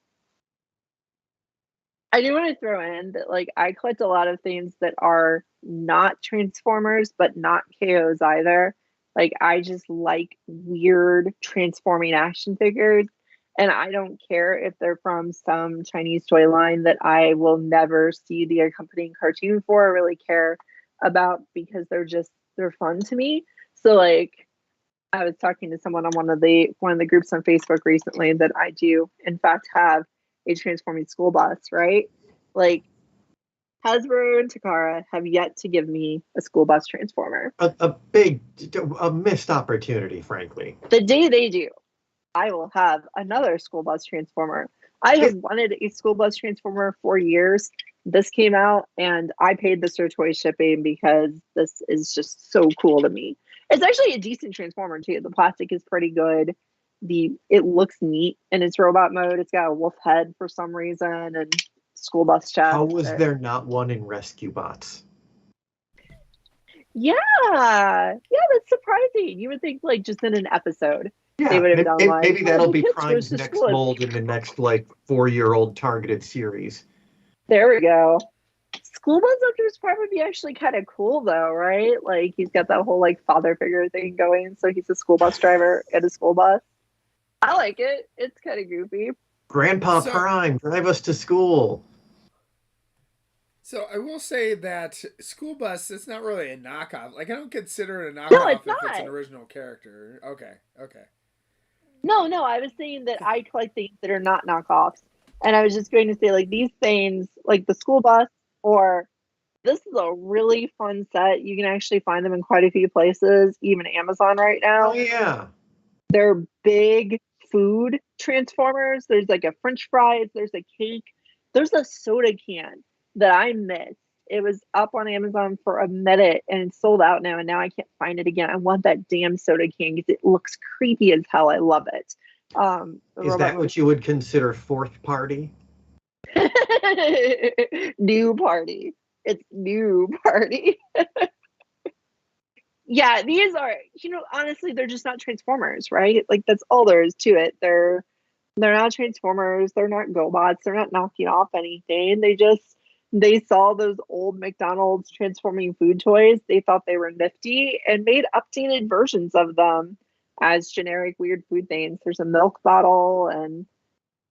I do want to throw in that, like, I collect a lot of things that are not Transformers, but not KOs either. Like, I just like weird transforming action figures. And I don't care if they're from some Chinese toy line that I will never see the accompanying cartoon for or really care about because they're fun to me. So, like, I was talking to someone on one of the groups on Facebook recently that I do, in fact, have a transforming school bus, right? Like Hasbro and Takara have yet to give me a school bus transformer. A missed opportunity, frankly. The day they do, I will have another school bus transformer. I have wanted a school bus transformer for years. This came out and I paid the Sir Toy shipping because this is just so cool to me. It's actually a decent transformer too. The plastic is pretty good. It looks neat in its robot mode. It's got a wolf head for some reason and school bus chest. How was there not one in Rescue Bots? Yeah, that's surprising. You would think like just in an episode they would have done like maybe that'll be Prime's next mold in the next like 4-year-old targeted series. There we go. School bus Optimus Prime would be actually kind of cool though, right? Like he's got that whole like father figure thing going, so he's a school bus driver in a school bus. I like it. It's kind of goofy. Grandpa Prime, drive us to school. So I will say that School Bus is not really a knockoff. Like I don't consider it a knockoff if it's an original character. Okay. No, I was saying that I collect things that are not knockoffs. And I was just going to say like these things, like the school bus, or this is a really fun set. You can actually find them in quite a few places, even Amazon right now. Oh yeah. They're big food transformers. There's like a French fries, there's a cake, there's a soda can that I missed. It was up on Amazon for a minute and it's sold out now, and now I can't find it again. I want that damn soda can because it looks creepy as hell. I love it. Is that what you would consider fourth party? New party. It's new party. Yeah, these are, honestly, they're just not Transformers, right? Like that's all there is to it. They're not Transformers. They're not GoBots. They're not knocking off anything. They saw those old McDonald's transforming food toys. They thought they were nifty and made updated versions of them as generic weird food things. There's a milk bottle and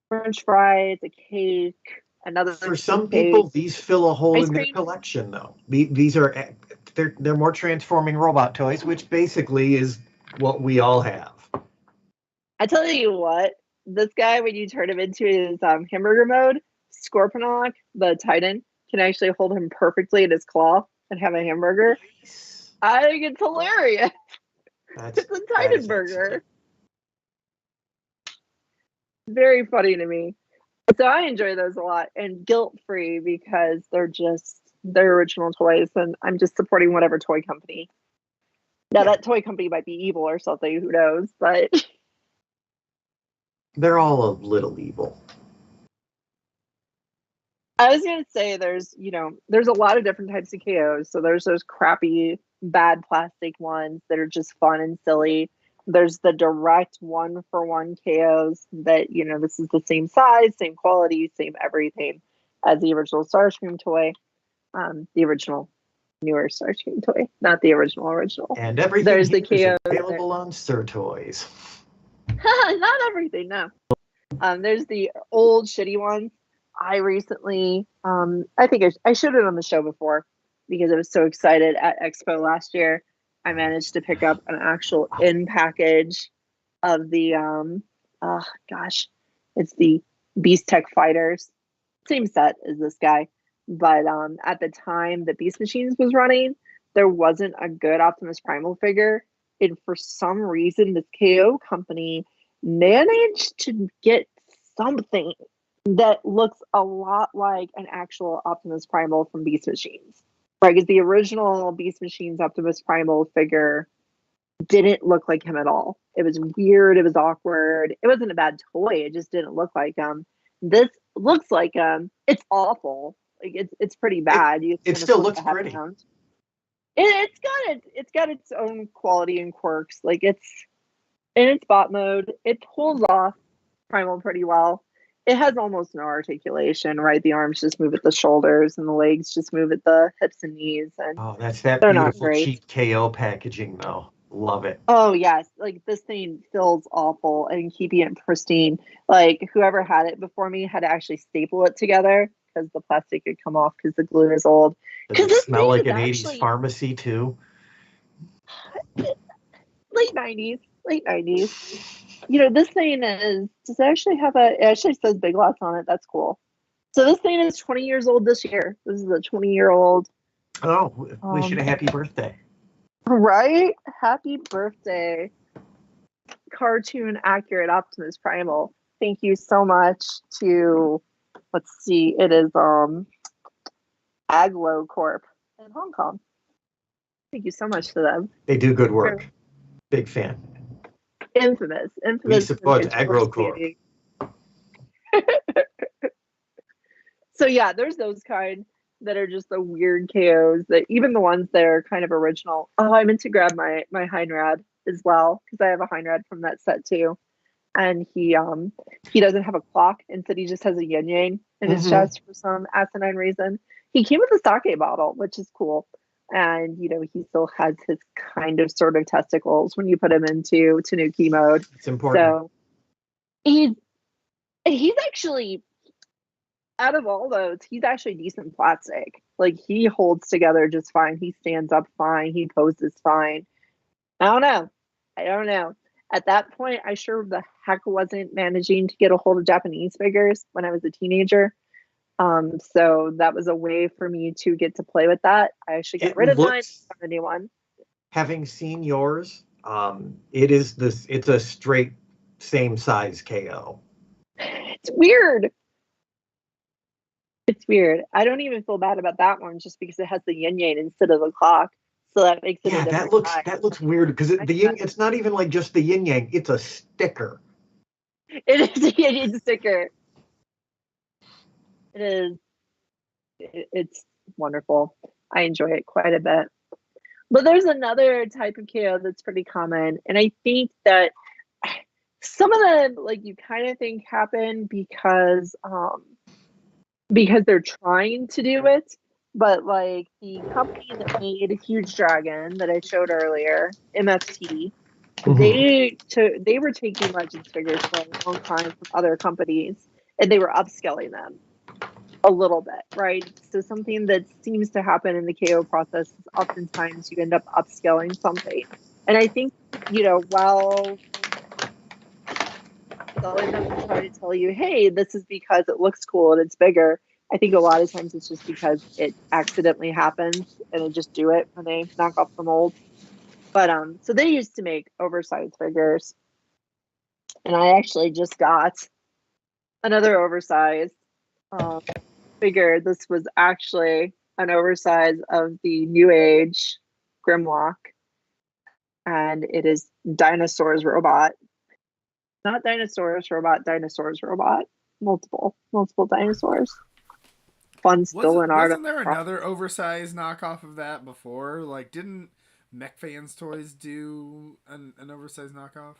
French fries, a cake, another. For some people, these fill a hole in their collection, though. They're more transforming robot toys, which basically is what we all have. I tell you what, this guy, when you turn him into his hamburger mode, Scorponok, the Titan, can actually hold him perfectly in his claw and have a hamburger. Nice. I think it's hilarious. It's a Titan burger. Very funny to me. So I enjoy those a lot, and guilt-free because they're original toys, and I'm just supporting whatever toy company. Now that toy company might be evil or something, who knows, but they're all a little evil. I was going to say there's a lot of different types of KOs. So there's those crappy, bad plastic ones that are just fun and silly. There's the direct 1-for-1 KOs that, this is the same size, same quality, same everything as the original Starscream toy. The original newer Starscream toy, not the original. And everything is available on Sir Toys. Not everything, no. There's the old shitty ones. I recently, I think I showed it on the show before because I was so excited at Expo last year. I managed to pick up an actual in package of the, oh gosh, it's the Beast Tech Fighters. Same set as this guy. But at the time that Beast Machines was running, there wasn't a good Optimus Primal figure. And for some reason, this KO company managed to get something that looks a lot like an actual Optimus Primal from Beast Machines. Right, because the original Beast Machines Optimus Primal figure didn't look like him at all. It was weird. It was awkward. It wasn't a bad toy. It just didn't look like him. This looks like him. It's awful. Like it's pretty bad. It still looks pretty. It's got its own quality and quirks. Like it's in its bot mode. It pulls off Primal pretty well. It has almost no articulation, right? The arms just move at the shoulders and the legs just move at the hips and knees. And that's that they're not beautiful great. cheap KO packaging though. Love it. Oh yes, like this thing feels awful, and keeping it pristine. Like whoever had it before me had to actually staple it together because the plastic could come off because the glue is old. Does it smell like an 80s pharmacy too? Late 90s. You know, this thing does it actually have it actually says Big Lots on it. That's cool. So this thing is 20 years old this year. This is a 20-year-old. Oh, wish it a happy birthday. Right? Happy birthday. Cartoon accurate Optimus Primal. Thank you so much to, let's see, it is Aglo Corp in Hong Kong. Thank you so much to them. They do good work. Big fan. Infamous. We support Agro Corp. So yeah, there's those kind that are just the weird KOs that even the ones that are kind of original. Oh, I meant to grab my Heinrad as well because I have a Heinrad from that set too. And he doesn't have a clock. Instead, he just has a yin yang in his chest for some asinine reason. He came with a sake bottle, which is cool. And, you know, he still has his kind of sort of testicles when you put him into Tanuki mode. It's important. So he's actually, out of all those, he's actually decent plastic. Like, he holds together just fine. He stands up fine. He poses fine. I don't know. At that point, I sure the heck wasn't managing to get a hold of Japanese figures when I was a teenager. So that was a way for me to get to play with that. I actually get rid of mine and found a new one. Having seen yours, it's a straight same size KO. It's weird. I don't even feel bad about that one just because it has the yin yang instead of the clock. So that makes it that looks weird because it's not even like just the yin yang, it's a sticker. It is a yin yang sticker. It is. It's wonderful. I enjoy it quite a bit. But there's another type of KO that's pretty common, and I think that some of them, like, you kind of think happen because they're trying to do it. But like the company that made Huge Dragon that I showed earlier, MFT, they were taking Legends figures for a long time from other companies, and they were upscaling them a little bit, right? So something that seems to happen in the KO process is oftentimes you end up upscaling something. And I think, you know, while selling them to try to tell you, hey, this is because it looks cool and it's bigger, I think a lot of times it's just because it accidentally happens and they just do it when they knock off the mold. But so they used to make oversized figures, and I actually just got another oversized figure. This was actually an oversize of the New Age Grimlock, and it is Dinosaurs Robot. Not Dinosaurs Robot, Dinosaurs Robot. Multiple dinosaurs. Fun still in art. Wasn't there another oversized knockoff of that before? Like, didn't Mech Fans Toys do an oversized knockoff?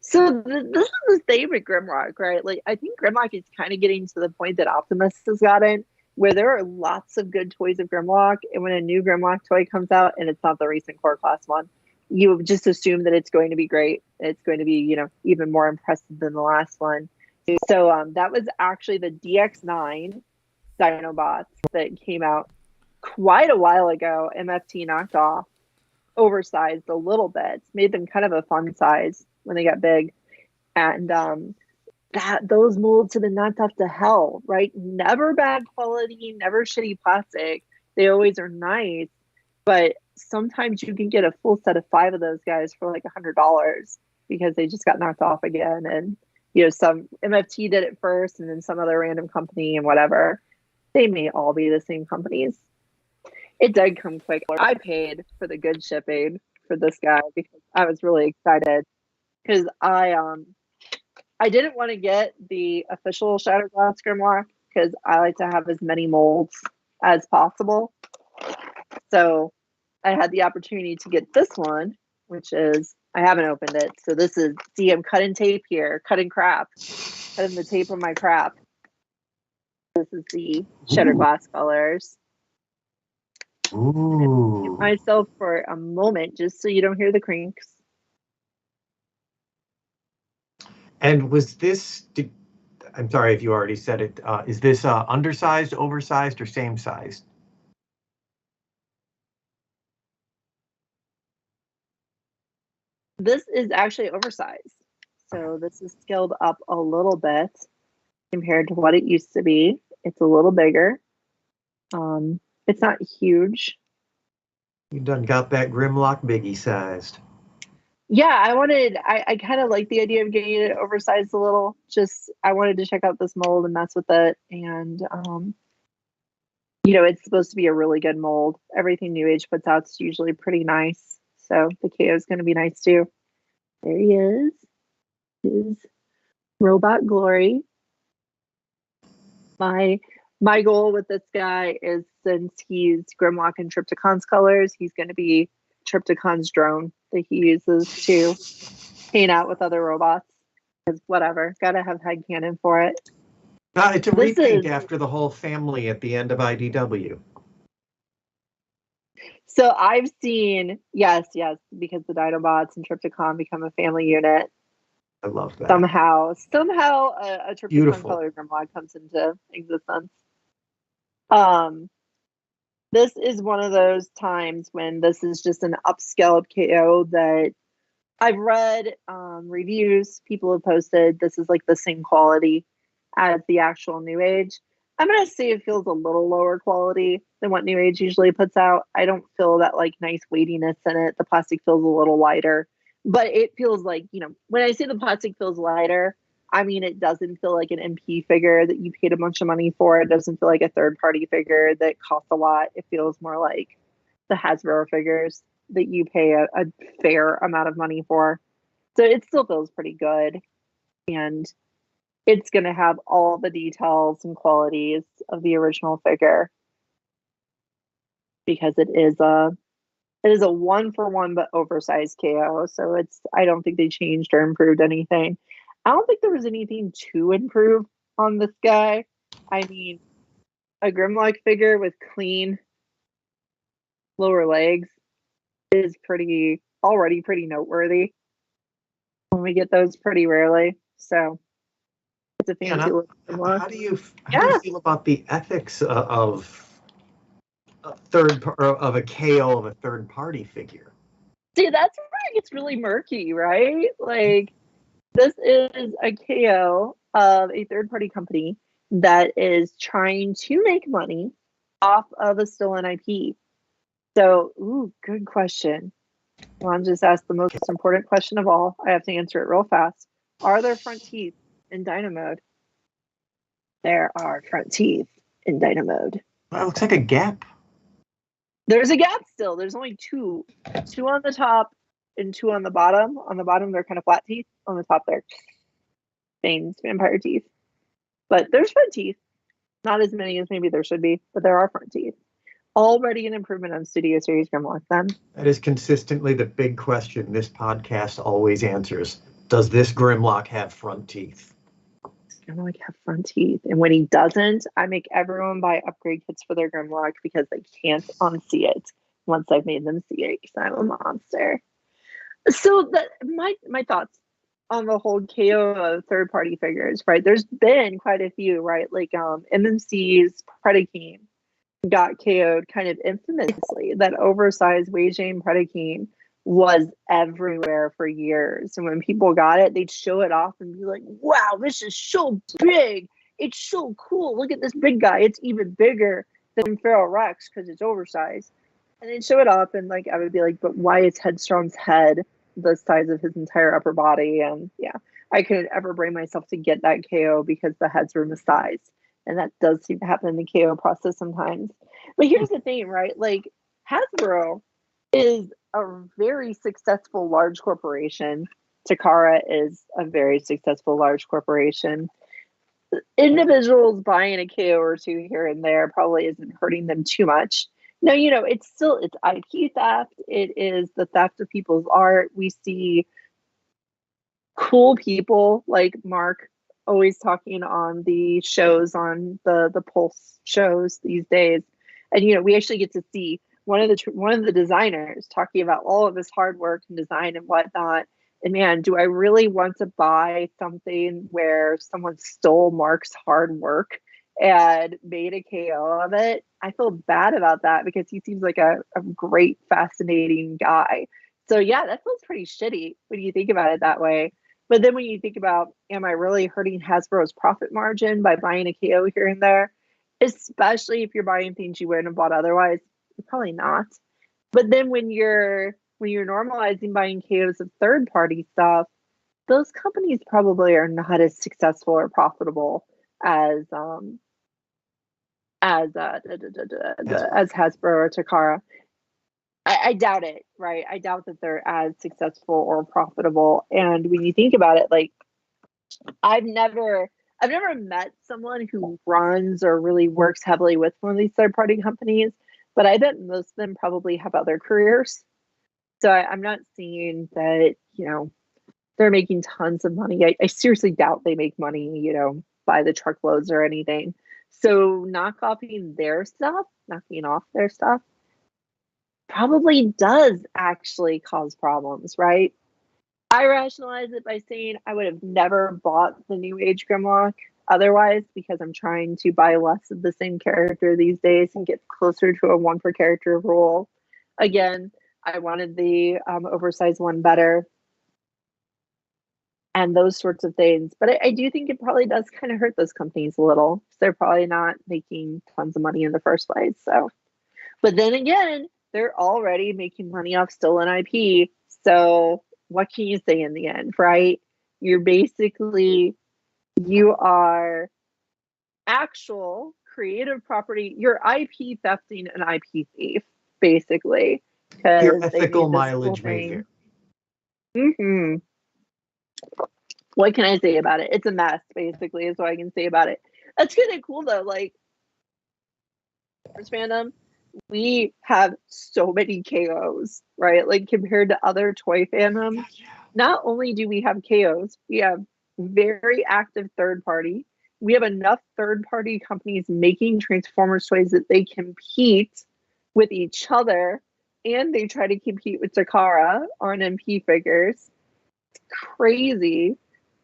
So this is the thing with Grimlock, right? Like, I think Grimlock is kind of getting to the point that Optimus has gotten, where there are lots of good toys of Grimlock, and when a new Grimlock toy comes out and it's not the recent core class one, you just assume that it's going to be great. It's going to be, you know, even more impressive than the last one. So that was actually the DX9 Dinobots that came out quite a while ago. MFT knocked off, oversized a little bit, made them kind of a fun size when they got big. And that those molds have been knocked off to hell, right? Never bad quality, never shitty plastic. They always are nice, but sometimes you can get a full set of 5 of those guys for like $100 because they just got knocked off again. And you know, some MFT did it first, and then some other random company and whatever. They may all be the same companies. It did come quick. I paid for the good shipping for this guy because I was really excited because I didn't want to get the official Shattered Glass Grimlock because I like to have as many molds as possible. So I had the opportunity to get this one, which is, I haven't opened it. So this is, see, I'm cutting tape here, cutting crap, cutting the tape on my crap. This is the Shattered Glass colors. Ooh. Give myself for a moment just so you don't hear the crinks. And was this, I'm sorry if you already said it, is this undersized, oversized, or same size? This is actually oversized. So this is scaled up a little bit compared to what it used to be. It's a little bigger. It's not huge. You done got that Grimlock biggie sized. Yeah, I kind of like the idea of getting it oversized a little. Just, I wanted to check out this mold and mess with it. And, you know, it's supposed to be a really good mold. Everything New Age puts out is usually pretty nice. So the KO is going to be nice too. There he is. His Robot Glory. My goal with this guy is, since he's Grimlock and Trypticon's colors, he's going to be Trypticon's drone that he uses to paint out with other robots. Because whatever, gotta have headcanon for it. It's a repaint after the whole family at the end of IDW. So I've seen, yes, because the Dinobots and Trypticon become a family unit. I love that. Somehow a Trypticon color Grimlock comes into existence. This is one of those times when this is just an upscaled KO that I've read reviews people have posted. This is like the same quality as the actual New Age. I'm going to say it feels a little lower quality than what New Age usually puts out. I don't feel that like nice weightiness in it. The plastic feels a little lighter, but it feels like, you know, when I say the plastic feels lighter, I mean, it doesn't feel like an MP figure that you paid a bunch of money for. It doesn't feel like a third-party figure that costs a lot. It feels more like the Hasbro figures that you pay a fair amount of money for. So it still feels pretty good. And it's going to have all the details and qualities of the original figure. Because it is a 1-for-1 but oversized KO. So I don't think they changed or improved anything. I don't think there was anything to improve on this guy. I mean, a Grimlock figure with clean lower legs is already pretty noteworthy. When we get those pretty rarely. So it's a fancy look. How do you feel about the ethics of a KO of a third party figure? See, that's where it gets really murky, right? Like, this is a KO of a third-party company that is trying to make money off of a stolen IP. So, good question. Ron just asked the most important question of all. I have to answer it real fast. Are there front teeth in Dino Mode? There are front teeth in Dino Mode. Well, it looks like a gap. There's a gap still. There's only two on the top and 2 on the bottom. On the bottom, they're kind of flat teeth. On the top, they're fangs, vampire teeth. But there's front teeth. Not as many as maybe there should be, but there are front teeth. Already an improvement on Studio Series Grimlock then. That is consistently the big question this podcast always answers. Does this Grimlock have front teeth? Grimlock have front teeth. And when he doesn't, I make everyone buy upgrade kits for their Grimlock because they can't unsee it once I've made them see it because I'm a monster. So my thoughts on the whole KO of third party figures, right? There's been quite a few, right? Like MMC's Predaking got KO'd kind of infamously. That oversized Wei-Jane Predaking was everywhere for years. And when people got it, they'd show it off and be like, wow, this is so big. It's so cool. Look at this big guy. It's even bigger than Feral Rex because it's oversized. And they'd show it off, and like I would be like, but why is Headstrong's head the size of his entire upper body? And yeah, I couldn't ever bring myself to get that KO because the heads were misized. And that does seem to happen in the KO process sometimes. But here's the thing, right? Like Hasbro is a very successful large corporation. Takara is a very successful large corporation. Individuals buying a KO or two here and there probably isn't hurting them too much. No, it's IP theft. It is the theft of people's art. We see cool people like Mark always talking on the shows, on the Pulse shows these days. And we actually get to see one of the designers talking about all of his hard work and design and whatnot. And man, do I really want to buy something where someone stole Mark's hard work and made a KO of it? I feel bad about that because he seems like a great, fascinating guy. So yeah, that feels pretty shitty when you think about it that way. But then when you think about, am I really hurting Hasbro's profit margin by buying a KO here and there? Especially if you're buying things you wouldn't have bought otherwise, probably not. But then when you're normalizing buying KOs of third-party stuff, those companies probably are not as successful or profitable as Hasbro or Takara. I doubt it, right? I doubt that they're as successful or profitable. And when you think about it, like I've never met someone who runs or really works heavily with one of these third-party companies, but I bet most of them probably have other careers. So I'm not seeing that, they're making tons of money. I seriously doubt they make money, by the truckloads or anything. So knocking off their stuff, probably does actually cause problems, right? I rationalize it by saying I would have never bought the New Age Grimlock otherwise because I'm trying to buy less of the same character these days and get closer to a one per character rule. Again, I wanted the oversized one better and those sorts of things. But I do think it probably does kind of hurt those companies a little. They're probably not making tons of money in the first place. So, but then again, they're already making money off stolen IP. So what can you say in the end, right? You are actual creative property. You're IP thefting an IP thief, basically. Your ethical mileage may vary. Mm-hmm. What can I say about it? It's a mess, basically, is what I can say about it. That's kind of cool, though. Like, fandom, we have so many KOs, right? Like, compared to other toy fandom, not only do we have KOs, we have very active third party. We have enough third party companies making Transformers toys that they compete with each other, and they try to compete with Takara on MP figures. It's crazy.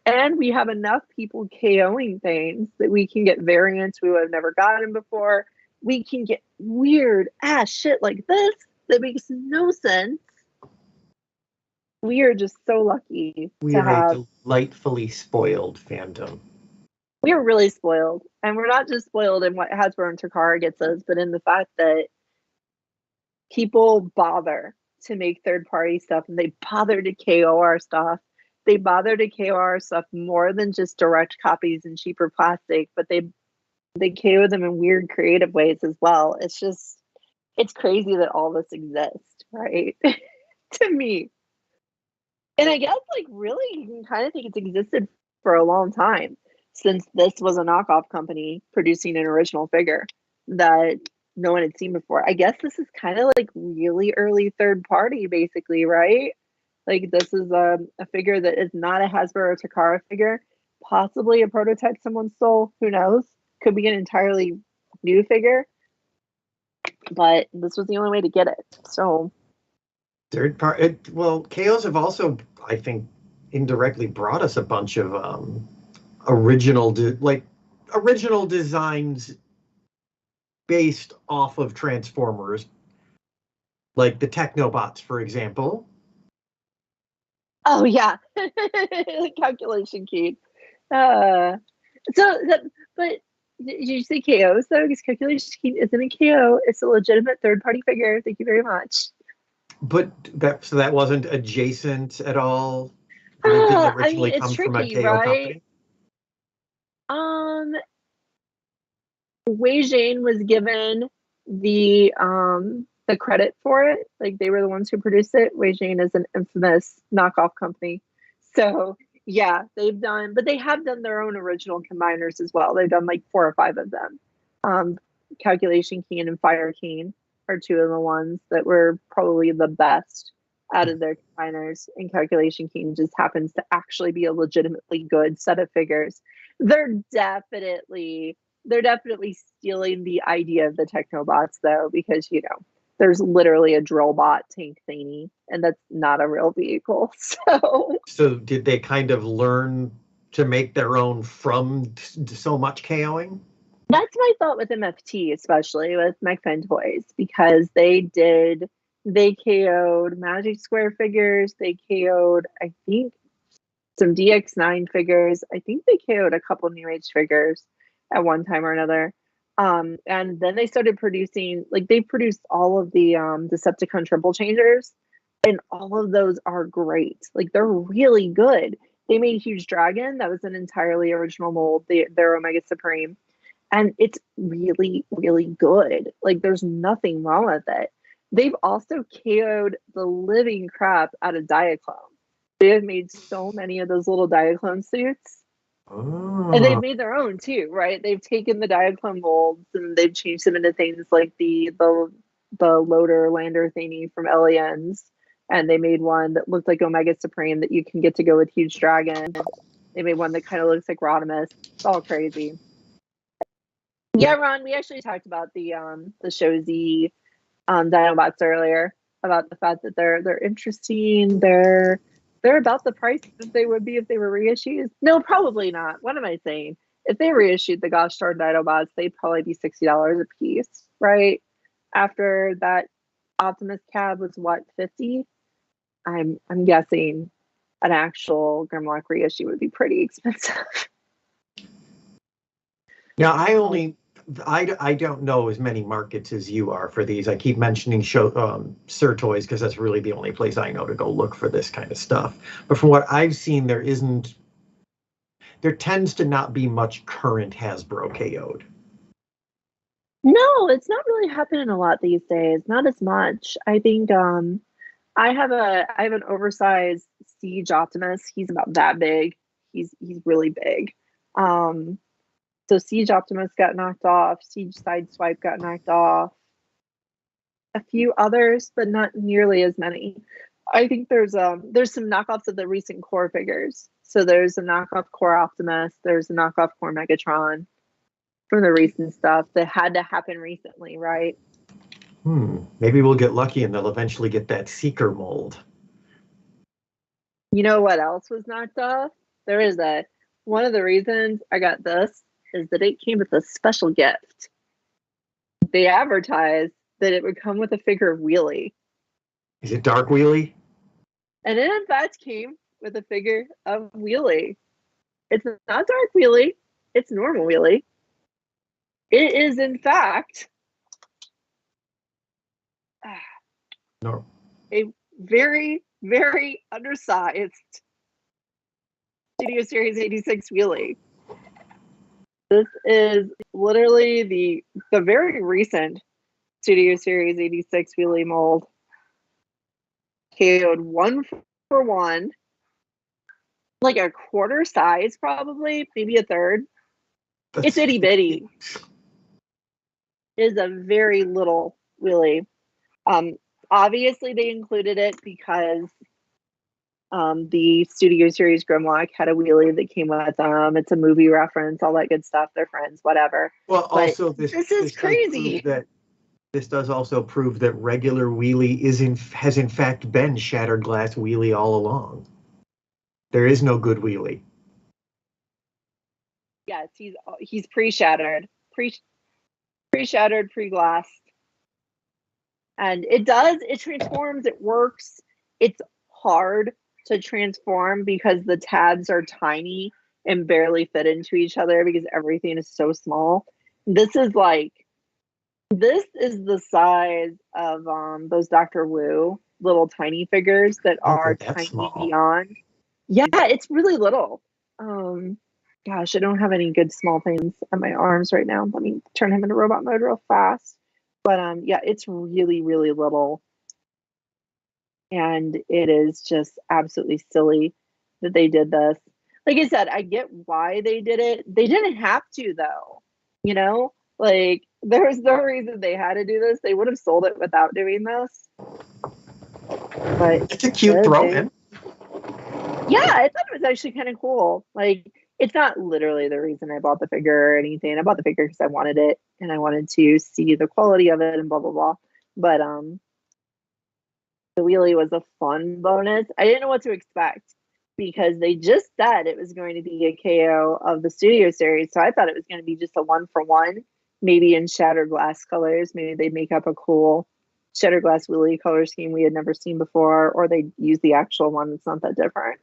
And we have enough people KOing things that we can get variants we would have never gotten before. We can get weird ass shit like this that makes no sense. We are just so lucky We to are have a delightfully spoiled fandom. We are really spoiled. And we're not just spoiled in what Hasbro and Takara gets us, but in the fact that people bother to make third-party stuff and they bother to KO our stuff. They bother to KO our stuff more than just direct copies and cheaper plastic, but they KO them in weird creative ways as well. It's crazy that all this exists, right? To me. And I guess really you can kind of think it's existed for a long time, since this was a knockoff company producing an original figure that no one had seen before. I guess this is kind of really early third party, basically, right? This is a figure that is not a Hasbro or Takara figure, possibly a prototype someone stole. Who knows? Could be an entirely new figure, but this was the only way to get it. So Third part. Well, KOs have also, I think, indirectly brought us a bunch of original designs based off of Transformers, like the Technobots, for example. Oh yeah, calculation key. Uh, but did you say KO? So because calculation key isn't a KO, it's a legitimate third-party figure. Thank you very much. But that wasn't adjacent at all. It didn't I mean, originally it's come from a tricky, KO right? company. Wei Jane was given the credit for it. Like they were the ones who produced it. Wei Jane is an infamous knockoff company. So yeah, but they have done their own original combiners as well. They've done like 4 or 5 of them. Calculation Keen and Fire Keen are 2 of the ones that were probably the best out of their combiners. And Calculation Keen just happens to actually be a legitimately good set of figures. They're definitely stealing the idea of the Technobots, though, because, there's literally a drill bot tank thingy, and that's not a real vehicle. So did they kind of learn to make their own from so much KOing? That's my thought with MFT, especially with MechFan Toys, because they KO'd Magic Square figures. They KO'd, I think, some DX9 figures. I think they KO'd a couple New Age figures at one time or another. And then they started producing, like they produced all of the Decepticon triple changers, and all of those are great. Like they're really good. They made Huge Dragon, that was an entirely original mold, their Omega Supreme, and it's really, really good. Like there's nothing wrong with it. They've also KO'd the living crap out of Diaclone. They have made so many of those little Diaclone suits. Oh. And they've made their own too, right? They've taken the Diaclone molds and they've changed them into things like the loader lander thingy from Aliens. And they made one that looked like Omega Supreme that you can get to go with Huge Dragon. They made one that kind of looks like Rodimus. It's all crazy. Yeah, Ron, we actually talked about the Show Z Dinobots earlier, about the fact that they're interesting. They're about the price that they would be if they were reissued. No, probably not. What am I saying? If they reissued the Gosh Darn Dinobots, they'd probably be $60 a piece, right? After that Optimus cab was what, 50? I'm guessing an actual Grimlock reissue would be pretty expensive. Now, I don't know as many markets as you are for these. I keep mentioning Sir Toys because that's really the only place I know to go look for this kind of stuff. But from what I've seen, there tends to not be much current Hasbro KO'd. No, it's not really happening a lot these days. Not as much. I think I have an oversized Siege Optimus. He's about that big. He's really big. So Siege Optimus got knocked off. Siege Sideswipe got knocked off. A few others, but not nearly as many. I think there's some knockoffs of the recent core figures. So there's a knockoff Core Optimus. There's a knockoff Core Megatron from the recent stuff that had to happen recently, right? Maybe we'll get lucky and they'll eventually get that Seeker mold. You know what else was knocked off? There is one of the reasons I got this is that it came with a special gift. They advertised that it would come with a figure of Wheelie. Is it Dark Wheelie? And it in fact came with a figure of Wheelie. It's not Dark Wheelie, it's normal Wheelie. It is in fact a very, very undersized Studio Series 86 Wheelie. This is literally the very recent Studio Series 86 Wheelie mold. KO'd 1-for-1, like a quarter size, probably, maybe a third. It's itty bitty. It is a very little Wheelie. Obviously, they included it because the Studio Series Grimlock had a Wheelie that came with them. It's a movie reference, all that good stuff. They're friends, whatever. Well, also this is crazy. this does also prove that regular Wheelie has in fact been Shattered Glass Wheelie all along. There is no good Wheelie. Yes, he's pre-shattered, pre-shattered, pre-glassed, and it transforms. It works. It's hard to transform because the tabs are tiny and barely fit into each other because everything is so small. This is the size of those Dr. Wu little tiny figures that are tiny small. beyond. Yeah, it's really little. Gosh, I don't have any good small things on my arms right now. Let me turn him into robot mode real fast. But yeah, it's really, really little. And it is just absolutely silly that they did this. Like I said, I get why they did it. They didn't have to, though. You know? Like, there was no reason they had to do this. They would have sold it without doing this. But it's a cute throw-in. Yeah, I thought it was actually kind of cool. Like, it's not literally the reason I bought the figure or anything. I bought the figure because I wanted it and I wanted to see the quality of it and blah blah blah. But the wheelie was a fun bonus. I didn't know what to expect because they just said it was going to be a KO of the studio series. So I thought it was going to be just a 1-for-1, maybe in shattered glass colors. Maybe they'd make up a cool shattered glass wheelie color scheme we had never seen before, or they'd use the actual one. It's not that different.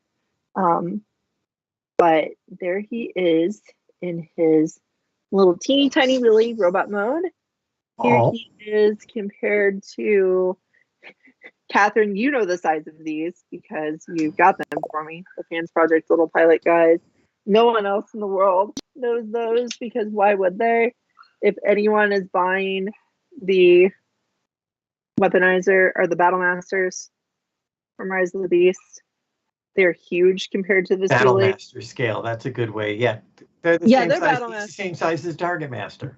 But there he is in his little teeny tiny wheelie robot mode. Here he is compared to Catherine. You know the size of these because you got them for me. The Fans Project little pilot guys. No one else in the world knows those because why would they? If anyone is buying the Weaponizer or the Battle Masters from Rise of the Beast, they're huge compared to this Battle wheelie. Master scale. That's a good way. Yeah, they're the same size as Target Master.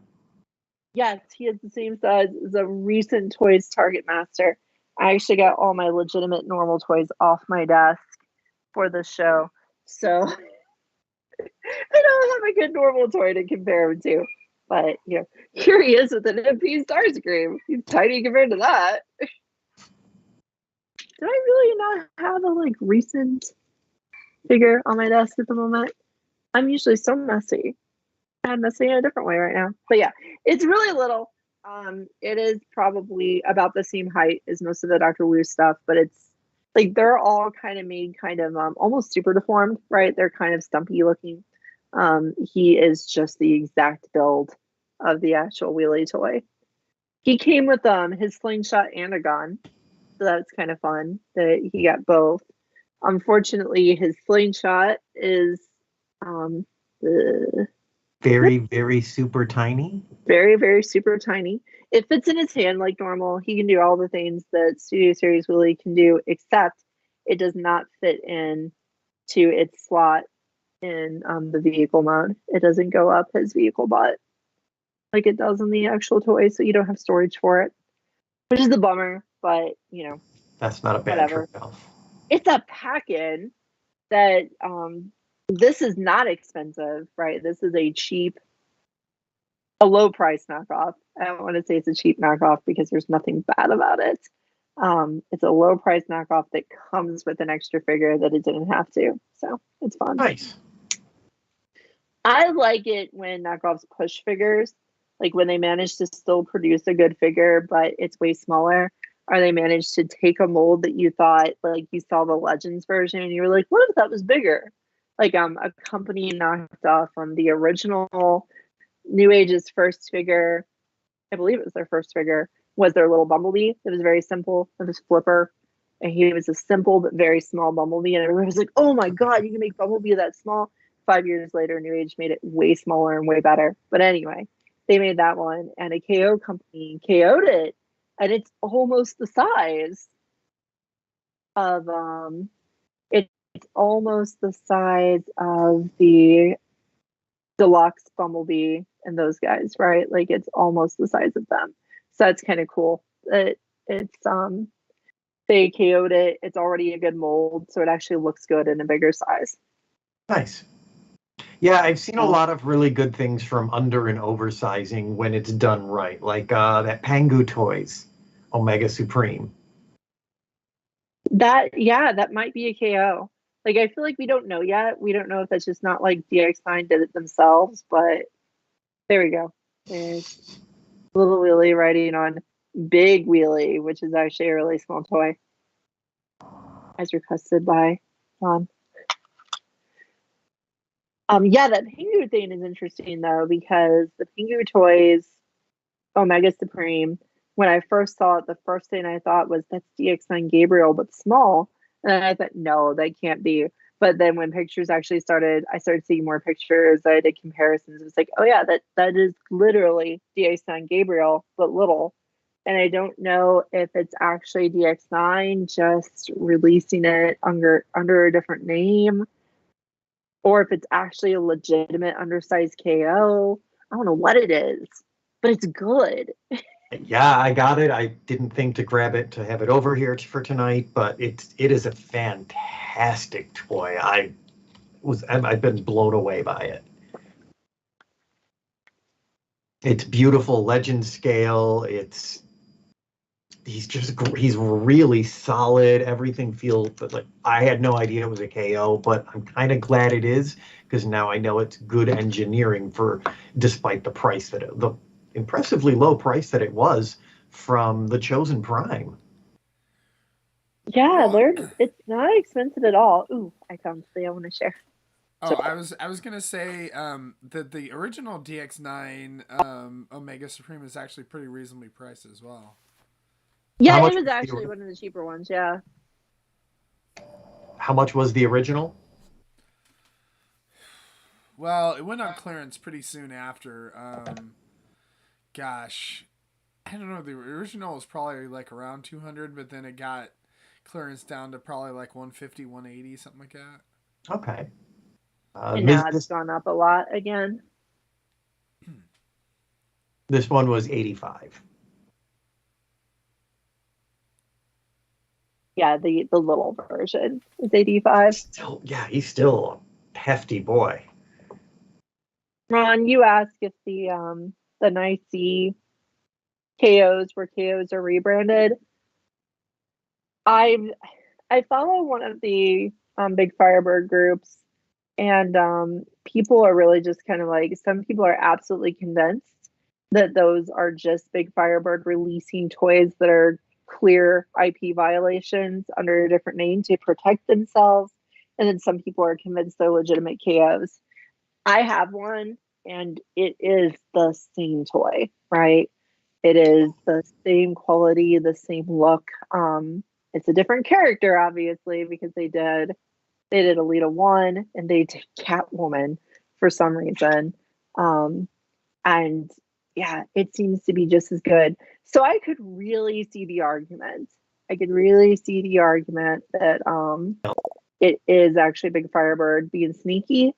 Yes, he is the same size as a recent Toys Target Master. I actually got all my legitimate normal toys off my desk for this show, so I don't have a good normal toy to compare him to. But you know, here he is with an MP Starscream. He's tiny compared to that. Did I really not have a recent figure on my desk at the moment? I'm usually so messy. I'm messy in a different way right now. But yeah, it's really little. It is probably about the same height as most of the Dr. Wu stuff, but it's like they're all kind of made almost super deformed, right? They're kind of stumpy looking. He is just the exact build of the actual wheelie toy. He came with his slingshot and a gun. So that's kind of fun that he got both. Unfortunately, his slingshot is very, very super tiny. Very, very super tiny. It fits in his hand like normal. He can do all the things that Studio Series Wheelie can do, except it does not fit in to its slot in the vehicle mode. It doesn't go up his vehicle butt like it does in the actual toy, so you don't have storage for it, which is a bummer. But you know, that's not a bad trade-off. It's a pack-in that this is not expensive, right? This is a low price knockoff. I don't want to say it's a cheap knockoff because there's nothing bad about it. It's a low price knockoff that comes with an extra figure that it didn't have to. So it's fun. Nice. I like it when knockoffs push figures, like when they manage to still produce a good figure, but it's way smaller. Or they managed to take a mold that you thought, like you saw the Legends version and you were like, what if that was bigger? Like a company knocked off the original New Age's first figure, I believe it was their first figure, was their little Bumblebee. It was very simple. It was Flipper. And he was a simple but very small Bumblebee. And everyone was like, oh my God, you can make Bumblebee that small. 5 years later, New Age made it way smaller and way better. But anyway, they made that one and a KO company KO'd it. And it's almost the size of it's almost the size of the deluxe Bumblebee and those guys, right? Like it's almost the size of them. So that's kind of cool. It's they KO'd it. It's already a good mold, so it actually looks good in a bigger size. Nice. Yeah, I've seen a lot of really good things from under and oversizing when it's done right, like that Pangu Toys Omega Supreme. That might be a KO. Like, I feel like we don't know yet. We don't know if that's just not like DX9 did it themselves, but there we go. There's Little Wheelie riding on Big Wheelie, which is actually a really small toy, as requested by John. Yeah, that Pingu thing is interesting though, because the Pingu toys, Omega Supreme, when I first saw it, the first thing I thought was that's DX9 Gabriel, but small. And then I thought, no, that can't be. But then when pictures actually I started seeing more pictures. I did comparisons. It was like, oh yeah, that is literally DX9 Gabriel, but little. And I don't know if it's actually DX9 just releasing it under a different name, or if it's actually a legitimate undersized KO. I don't know what it is, but it's good. Yeah, I got it. I didn't think to grab it to have it over here for tonight, but it is a fantastic toy. I've been blown away by it. It's beautiful legend scale. He's really solid. Everything feels like I had no idea it was a KO, but I'm kind of glad it is, because now I know it's good engineering despite the price the impressively low price that it was from the Chosen Prime. Yeah, Well, it's not expensive at all. Ooh, I found something I want to share. oh, So, I was gonna say that the original DX9 Omega Supreme is actually pretty reasonably priced as well. How yeah, it much was was actually one of the cheaper ones. Yeah. how much was the original? Well, it went on clearance pretty soon after. Gosh, I don't know. The original was probably like around 200, but then it got clearance down to probably like 150, 180, something like that. Okay. And now it's gone up a lot again. This one was 85. Yeah, the little version is 85. He's still a hefty boy. Ron, you asked if the nice KOs where KOs are rebranded. I follow one of the big Firebird groups, and people are really just kind of like, some people are absolutely convinced that those are just Big Firebird releasing toys that are clear IP violations under a different name to protect themselves, and then some people are convinced they're legitimate KOs. I have one, and it is the same toy, right? It is the same quality, the same look. It's a different character, obviously, because they did Alita 1 and they did Catwoman for some reason. And yeah, it seems to be just as good. So I could really see the argument. I could really see the argument that it is actually Big Firebird being sneaky,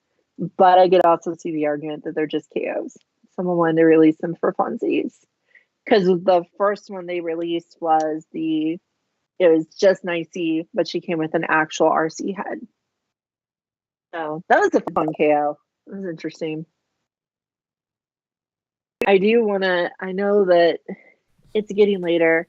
but I could also see the argument that they're just KOs. Someone wanted to release them for funsies. Because the first one they released it was just Nicey, but she came with an actual RC head. So that was a fun KO. It was interesting. I know that it's getting later.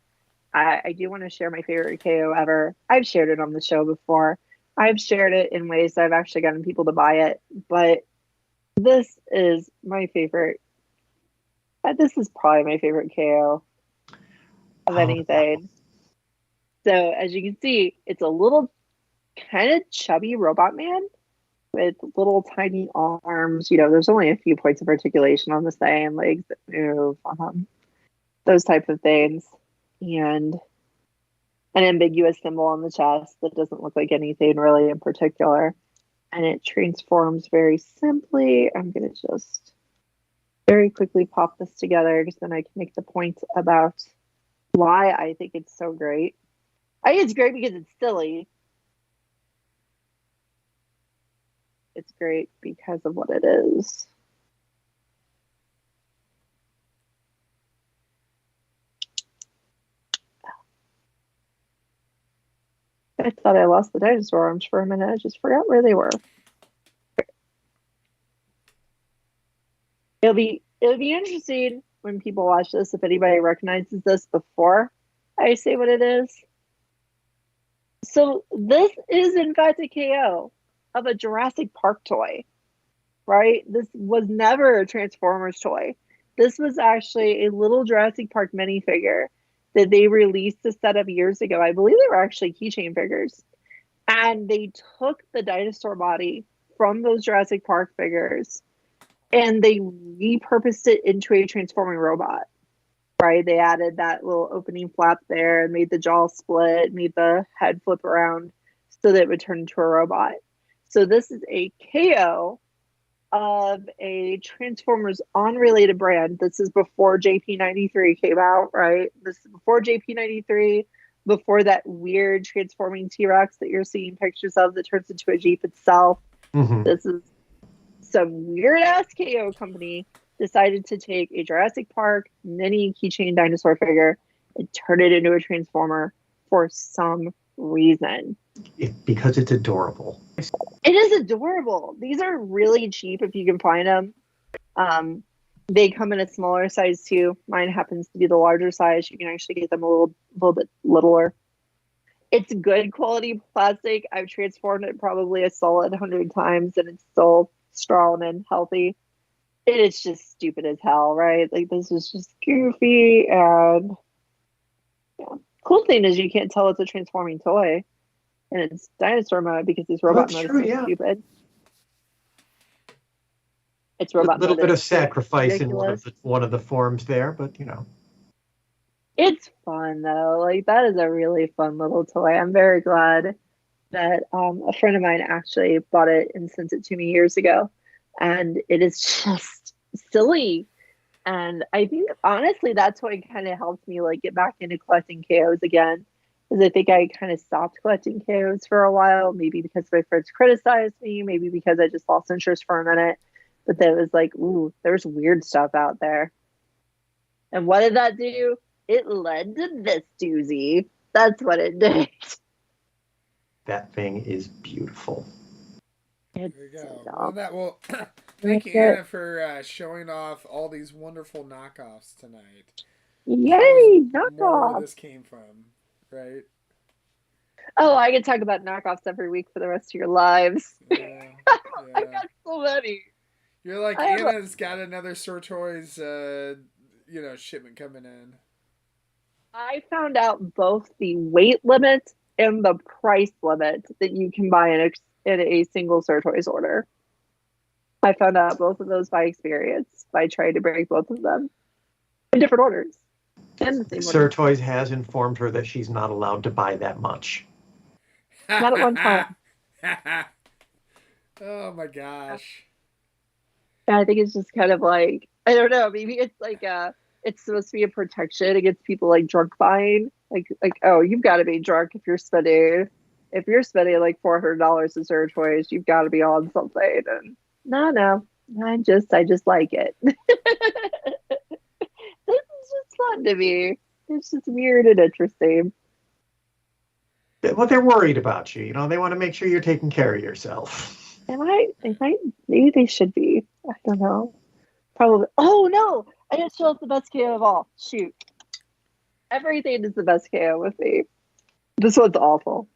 I do want to share my favorite KO ever. I've shared it on the show before. I've shared it in ways that I've actually gotten people to buy it, but this is my favorite. This is probably my favorite KO of anything. So as you can see, it's a little kind of chubby robot man with little tiny arms. There's only a few points of articulation on the thing, legs that move, those type of things, and an ambiguous symbol on the chest that doesn't look like anything really in particular. And it transforms very simply. I'm going to just very quickly pop this together because then I can make the point about why I think it's so great. I think it's great because it's silly. It's great because of what it is. I thought I lost the dinosaur arms for a minute. I just forgot where they were. It'll be interesting when people watch this if anybody recognizes this before I say what it is. So this is in fact a KO of a Jurassic Park toy, right? This was never a Transformers toy. This was actually a little Jurassic Park minifigure that they released a set of years ago. I believe they were actually keychain figures. And they took the dinosaur body from those Jurassic Park figures and they repurposed it into a transforming robot, right? They added that little opening flap there and made the jaw split, made the head flip around so that it would turn into a robot. So this is a KO of a Transformers unrelated brand. This is before JP93 came out, right? This is before JP93, before that weird transforming T-Rex that you're seeing pictures of that turns into a Jeep itself. Mm-hmm. This is some weird ass KO company decided to take a Jurassic Park mini keychain dinosaur figure and turn it into a Transformer for some reason. Because it's adorable. It is adorable. These are really cheap if you can find them. They come in a smaller size too. Mine happens to be the larger size. You can actually get them a little bit littler. It's good quality plastic. I've transformed it probably a solid 100 times and it's still strong and healthy. It is just stupid as hell, right? Like this is just goofy and yeah. Cool thing is you can't tell it's a transforming toy. And it's dinosaur mode because this robot mode is so stupid. It's robot mode. A little bit of sacrifice ridiculous. in one of the forms there, but you know. It's fun though. Like that is a really fun little toy. I'm very glad that a friend of mine actually bought it and sent it to me years ago. And it is just silly. And I think honestly that's what kind of helped me like get back into collecting KOs again. Because I think I kind of stopped collecting KOs for a while, maybe because my friends criticized me, maybe because I just lost interest for a minute. But then it was like, ooh, there's weird stuff out there. And what did that do? It led to this doozy. That's what it did. That thing is beautiful. It's there you go. So Thank you, Anna, for showing off all these wonderful knockoffs tonight. Yay, knockoff! Where this came from, right? Oh, I could talk about knockoffs every week for the rest of your lives. Yeah, I got so many. You're like, Anna's got another Sortoys, shipment coming in. I found out both the weight limit and the price limit that you can buy in a single Sortoys order. I found out both of those by experience, by trying to break both of them in different orders. And the same order. Sortoys has informed her that she's not allowed to buy that much. Not at one time. Oh my gosh. I think it's just kind of like, I don't know, maybe it's like it's supposed to be a protection against people like drunk buying. Like oh, you've got to be drunk if you're spending like $400 in Sortoys, you've got to be on something. And no, I just like it. This is just fun to me. It's just weird and interesting. Well, they're worried about you. You know, they want to make sure you're taking care of yourself. Maybe they should be. I don't know. Probably. Oh no! I didn't show up the best KO of all. Shoot. Everything is the best KO with me. This one's awful.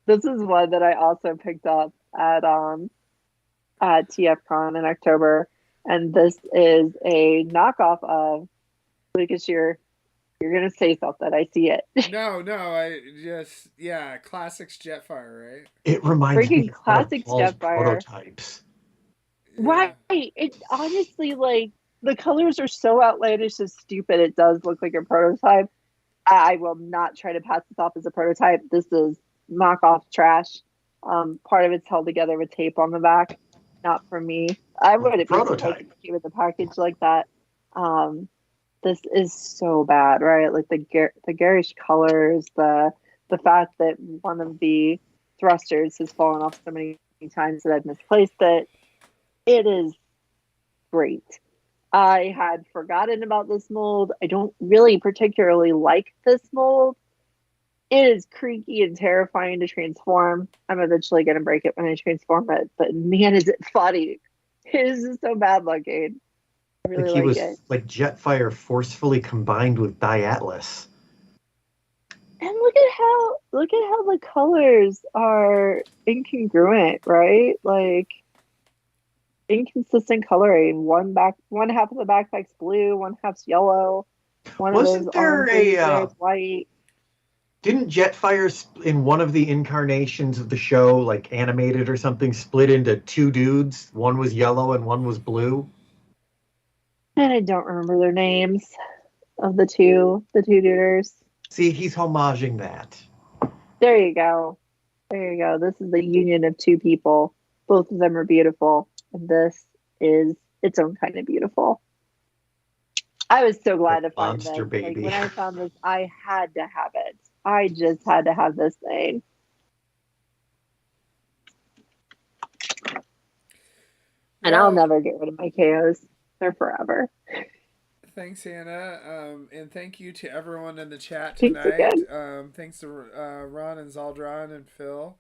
This is one that I also picked up at TFCon in October, and this is a knockoff of Lucas. You're gonna say something. I see it. No, Classics Jetfire, right? It reminds me of Classics Jetfire prototypes. Right. It honestly, like, the colors are so outlandish and stupid. It does look like a prototype. I will not try to pass this off as a prototype. This is knockoff trash. Part of it's held together with tape on the back. Not for me. I would have prototype with the package like that. This is so bad, right? Like the garish colors, the fact that one of the thrusters has fallen off so many times that I've misplaced it. It is great. I had forgotten about this mold. I don't really particularly like this mold. It is creaky and terrifying to transform. I'm eventually going to break it when I transform it, but man, is it funny. It is just so bad looking. I really Like he like was it. like Jetfire forcefully combined with Diatlas. And look at how the colors are incongruent, right? Like inconsistent coloring. One half of the backpack's blue, one half's yellow, one of his Wasn't there arms is a white. didn't Jetfire in one of the incarnations of the show, like animated or something, split into two dudes? One was yellow and one was blue. And I don't remember their names of the two duders. See, he's homaging that. There you go. There you go. This is the union of two people. Both of them are beautiful. And this is its own kind of beautiful. I was so glad to find Monster this. baby. Like when I found this, I had to have it. I just had to have this thing. And I'll never get rid of my KOs. They're forever. Thanks, Hannah. And thank you to everyone in the chat Thanks tonight. again. Thanks to Ron and Zaldron and Phil.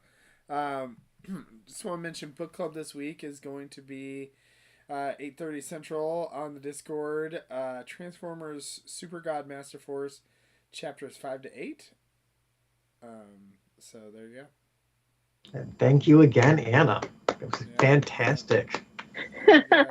Just want to mention book club this week is going to be 8:30 Central on the Discord. Transformers Super God Master Force chapters 5 to 8. So there you go. And thank you again, Anna. It was fantastic. Yeah.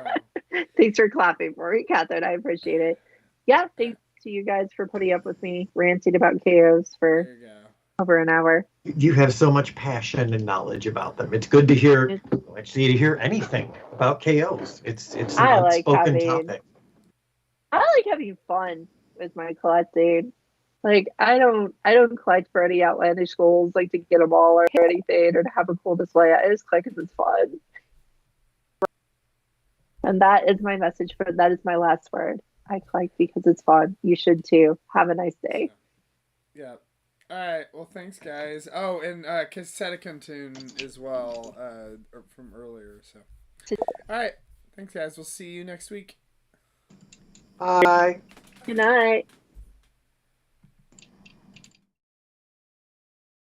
Thanks for clapping for me, Catherine. I appreciate it. Yeah, thanks to you guys for putting up with me ranting about KOs for There you go. over an hour. You have so much passion and knowledge about them. It's good to hear, actually, to hear anything about KOs. It's an unspoken topic. I like having fun with my collecting. Like I don't collect for any outlandish goals, like to get them all or anything or to have a cool display. I just collect because it's fun. And that is my message that is my last word. I collect because it's fun. You should too. Have a nice day. Yeah. All right. Well, thanks, guys. Oh, and Casseticon tune as well from earlier. So, all right. Thanks, guys. We'll see you next week. Bye. Good night.